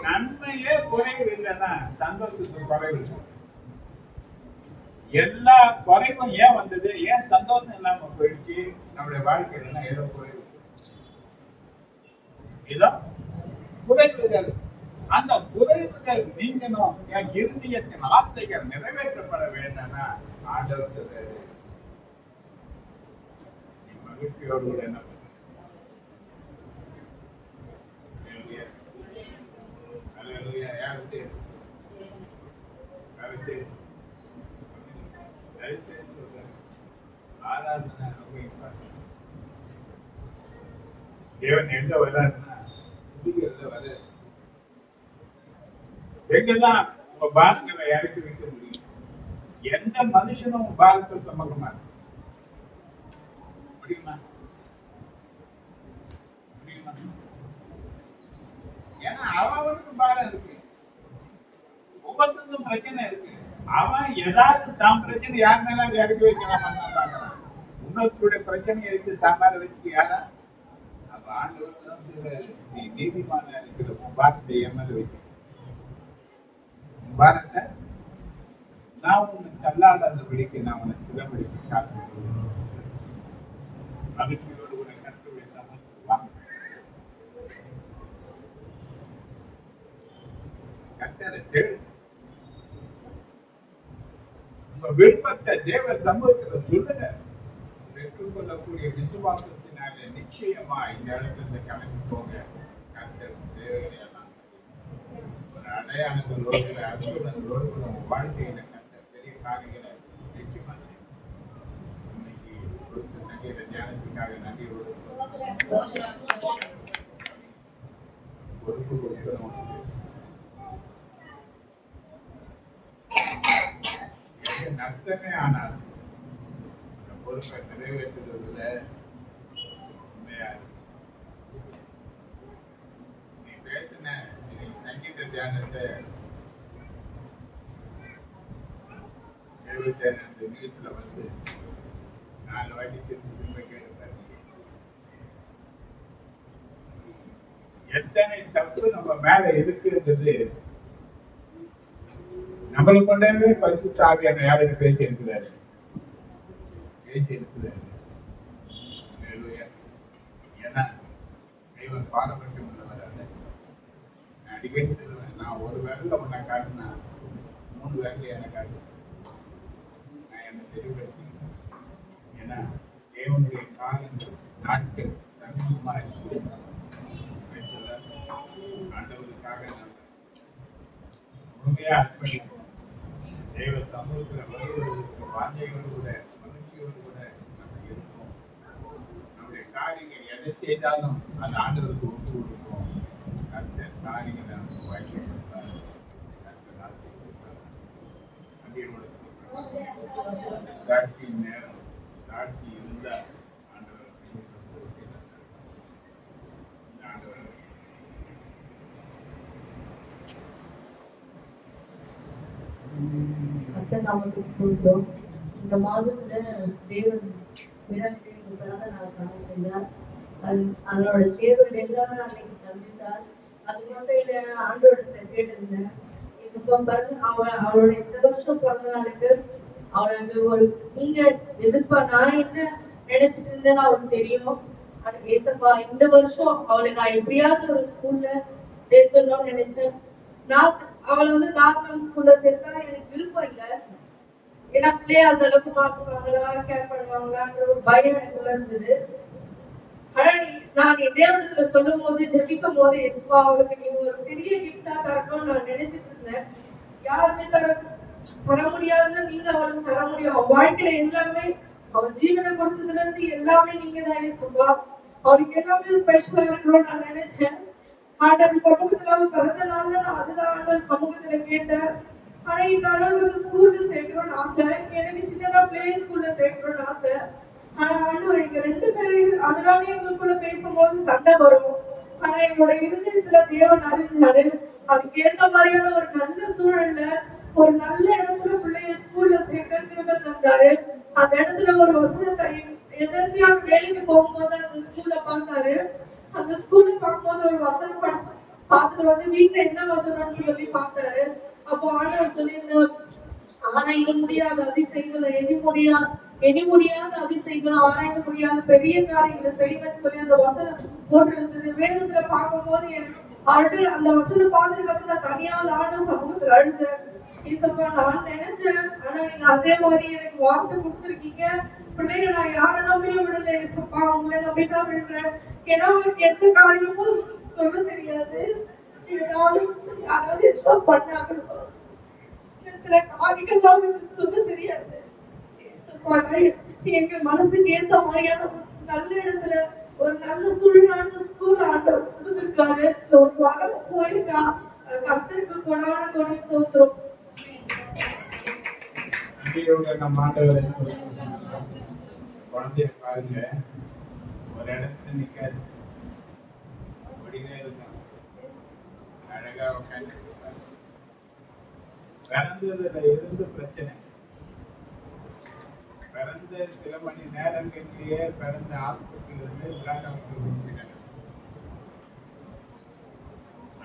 நன்மையே குறைவு இல்லைன்னா சந்தோஷத்துக்கு குறைவு. எல்லா குறைவும் ஏன் வந்தது? ஏன் சந்தோஷம் இல்லாம போயிடுச்சு? நம்முடைய வாழ்க்கையில ஏதோ குறைவு, ஏதோ குறைவுகள். அந்த குறைவுகள் நீங்கணும். என் இருதயத்தின் ஆசைகள் நிறைவேற்றப்பட வேண்டும்னா ஆண்டவர் சொல்றாரு, மகிழ்ச்சியோடு கூட என்ன வந்து தயவு செய்து சொல்றேன், ஆராதனை ரொம்ப இம்பார்ட்டன்ட். தேவன் எங்க வர்றாருன்னா குடிக்கிறத வர எங்கதான் உங்க பாரங்களை இறக்கி வைக்க முடியும். எந்த மனுஷனும் உங்க பாரத்தை சுமக்க மாட்டான். முடியுமா? முடியுமா? ஏன்னா அவனுக்கு பாரம் இருக்கு, ஒவ்வொருத்தருக்கும் பிரச்சனை இருக்கு. அவன் ஏதாவது தான் பிரச்சனை யார் மேல இறக்கி வைக்கிறான் பாக்குறான். இன்னொருத்தருடைய பிரச்சனையை எடுத்து தான் மேல வச்சு யாரா அப்ப ஆண்டவர் தான் சொல்றாரு, நீ நீதிமான இருக்கிற உன் பாரத்தை என் மேல வைக்க, உன் பாரத்தை நான் உன்னை தள்ளாடாதபடிக்கு நான் உன்னை ஸ்திரப்படுத்தி காத்து மகிழ்ச்சியோடு உன்னை கருத்துடைய சமத்துவம் வாங்க. கர்த்தரை தேடு. உங்க விருப்பத்தை தேவ சமூகத்துல சொல்லுங்க. பெற்றுக்கொள்ளக்கூடிய விசுவாசத்தினால நிச்சயமா இந்த இடத்துல கிளம்பி போங்க. கர்த்தர் தேவையெல்லாம் ஒரு அடையாளங்களோடு அற்புதங்களோடு உங்க வாழ்க்கையில கர்த்தர் பெரிய காரியங்களை நிச்சயமா செய்யும். இன்னைக்கு கொடுத்த சங்கீத தியானத்துக்காக நன்றியோடு பொறுப்பு கொடுக்கிறோம். நஷ்டமே ஆனால் அந்த பொறுப்பை நிறைவேற்றுவதில் உண்மையா நீ பேசின சங்கீத தியானத்தை நியூஸ்ல வந்து 4 வாட்டி திரும்ப கேட்டுப்பாரு. எத்தனை தப்பு நம்ம மேல இருக்குன்றது நம்மளை கொண்டே பரிசுத்த ஆவியான யாரும் பேசி இருக்கிறாரு. ஏன்னா தெய்வம் பாரபட்சம் உள்ளவர் அல்ல. நான் அடிக்கடி சொல்லுவேன், நான் ஒரு விரல உன்னை காட்டினா 3 விரல என்னை காட்டு, நான் என்னை தெளிவுபடுத்தி. ஏன்னா தேவனுடைய காலங்கள் நாட்கள் சமீபமா ஆண்டவருக்காக நம்ம முழுமையா அர்ப்பணிப்போம். தேவ சமூகத்தில் வருவதற்கு வாஞ்சையோடு கூட மகிழ்ச்சியோடு கூட நம்ம இருப்போம். நம்முடைய காரியங்கள் எதை செய்தாலும் அந்த ஆண்டவருக்கு ஒப்பு கொடுப்போம். கர்த்தர் காரியங்களை நமக்கு வாய்ப்பு கொடுத்தார். கர்த்தர் ஆசீர்வதிப்பார். அன்றையோட சாட்சியின் நேரம் சாட்சி இருந்தால் ஆண்டவர் ஆண்டவர் நமக்கு கொடுத்தோம். இந்த மாதத்துல தேவன் மிராக்கிள்களுக்காக நான் காமிச்சிருந்தார். அதனோட தேவன் எல்லாமே அன்னைக்கு சந்தித்தார். அது மட்டும் இல்ல, ஆண்டோட கேட்டிருந்தேன். இப்ப பாருங்க, அவளோட இந்த வருஷம் பிறந்த நாளுக்கு அவளுக்கு ஒரு நீங்க நான் என்ன நினைச்சிட்டு இருந்தேன்னு அவளுக்கு தெரியும். ஏசப்பா இந்த வருஷம் அவளை நான் எப்படியாவது ஒரு ஸ்கூல்ல சேர்த்துடணும்னு நினைச்சேன். நான் அவளை வந்து நார்மல் ஸ்கூல்ல சேர்த்தா எனக்கு விருப்பம் இல்லை. ஏன்னா பிள்ளைய அந்த அளவுக்கு பார்த்துப்பாங்களா, கேர் பண்ணுவாங்களான்ற ஒரு பயம் எனக்குள்ள இருந்தது. ஆனா நான் தேவனத்துல சொல்லும் போது ஜெபிக்கும் போது எஸ்பா அவளுக்கு நீங்க ஒரு பெரிய கிஃப்டா தரணும்னு நான் நினைச்சிட்டு இருந்தேன். யாருமே தர முடியாதுன்னு நீங்க அவளுக்கு தர முடியும். அவ வாழ்க்கையில எல்லாமே அவன் ஜீவனை கொடுத்ததுல இருந்து எல்லாமே நீங்க தான் எஸ்பா. அவருக்கு எல்லாமே ஸ்பெஷலா இருக்கணும்னு நான் நினைச்சேன். ஆண்டவர் சமூகத்துல அவன் பிறந்தனால நான் அதுதான் ஆண்டவர் சமூகத்துல கேட்டேன். ஆனா எங்க அளவுக்கு ஸ்கூல்ல சேர்க்கணும்னு ஆசை, எனக்கு சின்னதா பிளே ஸ்கூல்ல சேர்க்கணும்னு ஆசை. ஆனா ஆண்டவர் எங்க 2 பேரும் அதனாலே எங்களுக்குள்ள பேசும்போது சண்டை வரும். ஆனா எங்களோட இருதயத்துல தேவன் அறிஞ்சாரு. அதுக்கு ஏத்த மாதிரியான ஒரு நல்ல சூழல்ல ஒரு நல்ல இடத்துல பிள்ளைய ஸ்கூல்ல சேர்க்க தந்தாரு. அந்த இடத்துல ஒரு வசனத்தை எதர்ச்சியா வேலைக்கு போகும்போது அந்த ஸ்கூல்ல பார்த்தாரு. அந்த ஸ்கூல்ல பார்க்கும்போது ஒரு வசனம் பார்த்துட்டு வந்து வீட்டுல என்ன வசனம்னு சொல்லி பார்த்தாரு. அப்போ ஆண்டவர் சொல்லியிருந்தார், ஆராய்ந்து முடியாத அதிசயங்களை எண்ணி முடியாத அதிசயங்களை ஆராய்ந்து முடியாத பெரிய காரியங்களை செய்வேன்னு சொல்லி அந்த வசனம் போட்டிருந்தது. வேதத்துல பார்க்கும்போது அவர்கிட்ட அந்த வசனம் பார்த்துட்டு அப்புறம் நான் தனியாவது ஆண்டவர் சமூகத்துல அழுதேன். ஈசப்பா நான் நினைச்சேன், ஆனா நீங்க அதே மாதிரி எனக்கு வார்த்தை கொடுத்துருக்கீங்க. பிள்ளைங்க நான் யாரை நம்பியும் விடல ஈசப்பா, உங்களை நம்பிதான் விடுறேன். ஏன்னா அவங்களுக்கு எந்த காரியமும் சொல்ல தெரியாது. யாராவது இஷ்டம் பண்ணாங்க சில காரியங்கள்லாம் எனக்கு சொல்ல தெரியாது. எங்க மனசுக்கு ஏத்த மாதிரியான ஒரு நல்ல இடத்துல ஒரு நல்ல சூழ்நிலை ஸ்கூல் ஆண்டவர் கொடுத்திருக்காரு. ஒரு வரம் போயிருக்கா. கர்த்தருக்கு கொடான கொடை ஸ்தோத்திரம். நன்றியோட நம்ம ஆண்டவரை குழந்தைய பாருங்க, ஒரு இடத்துல நிக்காது, ஓடினே இருக்கும், அழகா உட்காந்து பிறந்ததுல இருந்து பிரச்சனை. பிறந்த சில மணி நேரங்களிலேயே பிறந்த ஆஸ்பத்திரியில இருந்து விளையாட்டு.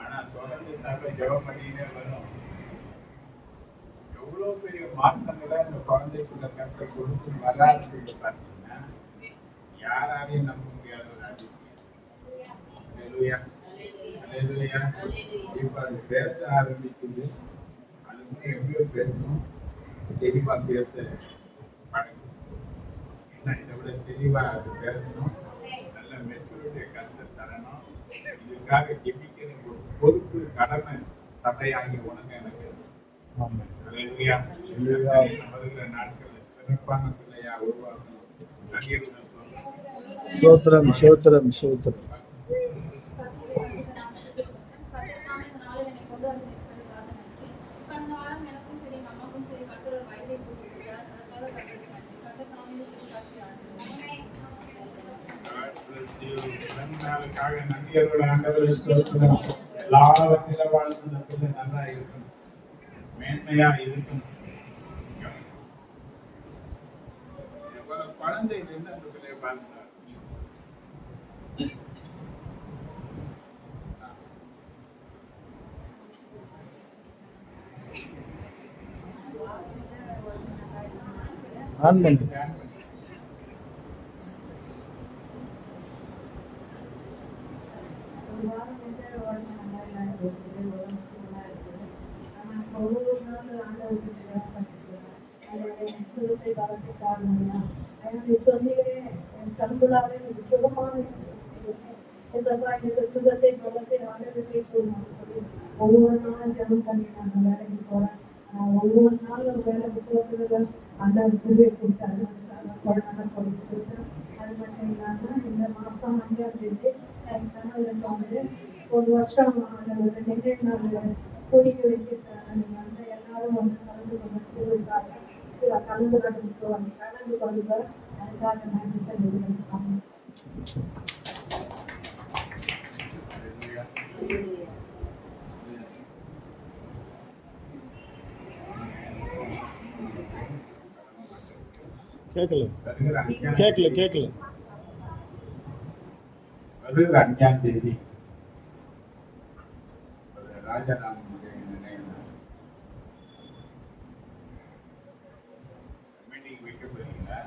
ஆனா தொடர்ந்து சபை ஜெபம் பண்ணினே வரும். எவ்வளவு பெரிய மாற்றங்களை இந்த குழந்தைக்குள்ள கற்று கொடுத்து வராதுன்னு பார்த்தீங்கன்னா யாராலையும் நம்ப முடியாத ஒரு அதிசயம். அல்லேலூயா, அல்லேலூயா. இப்ப அது பேச ஆரம்பிக்குது. அதுக்கு எப்படியோ பேசணும், தெளிவா பேச பழகும். இன்னும் இதை விட தெளிவா அது பேசணும், நல்ல மெச்சூரிட்டியை கருத்தை தரணும். இதுக்காக ஜெபிக்கிற ஒரு பொறுப்பு, கடமை சபையாகி உனக்கு எனக்கு. அல்லேலூயா. வருகிற நாட்களில் சிறப்பான பிள்ளையா உருவாக்கணும். நன்றியுடன் சோத்திரம் சோத்திரம் சோத்திரம். நன்றியோட ஆண்டவரை ஸ்தோத்திரம். எல்லாவற்றிலும் வாழ்ந்த பிள்ளை நல்லா இருக்கணும், மேன்மையா இருக்கணும். குழந்தையிலிருந்து அந்த பிள்ளைய பார்க்கிறார். ஆன் பண்ணு. ஒவ்வொரு நாளும் ஜெபம் பண்ணி நாங்கள் வேலைக்கு போறேன். ஒவ்வொரு நாளும் வேலைக்கு போகிறதுல அந்த குருவை கொடுத்தாரு. அது மட்டும் இல்லாமல் இந்த மாதம் 5ஆம் தேதி என் கணவருக்கு வந்து ஒரு வருஷம் நினைவு நாள் கூடிக்க வச்சிருக்காங்க. நீங்கள் வந்து எல்லாரும் வந்து கலந்து கொள்ளுங்க. அதுக்காக நன்றி சொல்லியிருக்காங்க. கேட்கல கேட்கல கேட்கல. வருகிற 5ஆம் தேதி ராஜாராமனுடைய நினைவு மீட்டிங் வைக்க போறீங்களா?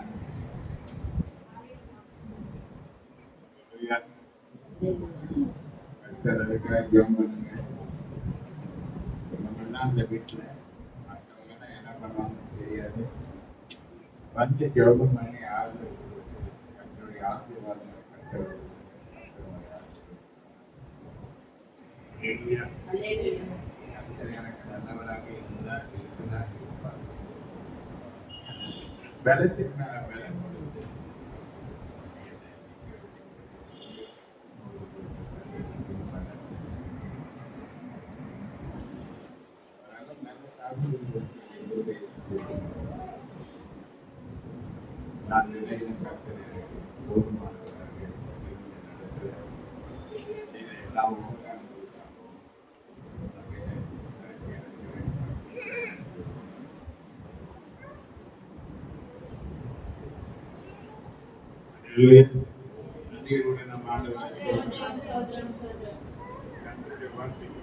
ஜெபம் பண்ணுங்க. நம்மெல்லாம் அந்த வீட்டில் மற்றவங்க என்ன பண்ணுவாங்கன்னு தெரியாது. வந்து ஜெபம் பண்ணி ஆதரவு கர்த்தருடைய ஆசீர்வாதங்களை கர்த்தர் எனக்கு நல்லவராக இருந்தார், இருக்கிறார், இருப்பார். பலத்தின் மேல பலம் கொடுத்து நல்ல சாப்பிட்டு நான் நினைவு கர்த்தர் எனக்கு போதுமானவராக எல்லாம் நன்றியுடன் நம்ம ஆண்டவரை கர்த்தருடைய வார்த்தைக்கு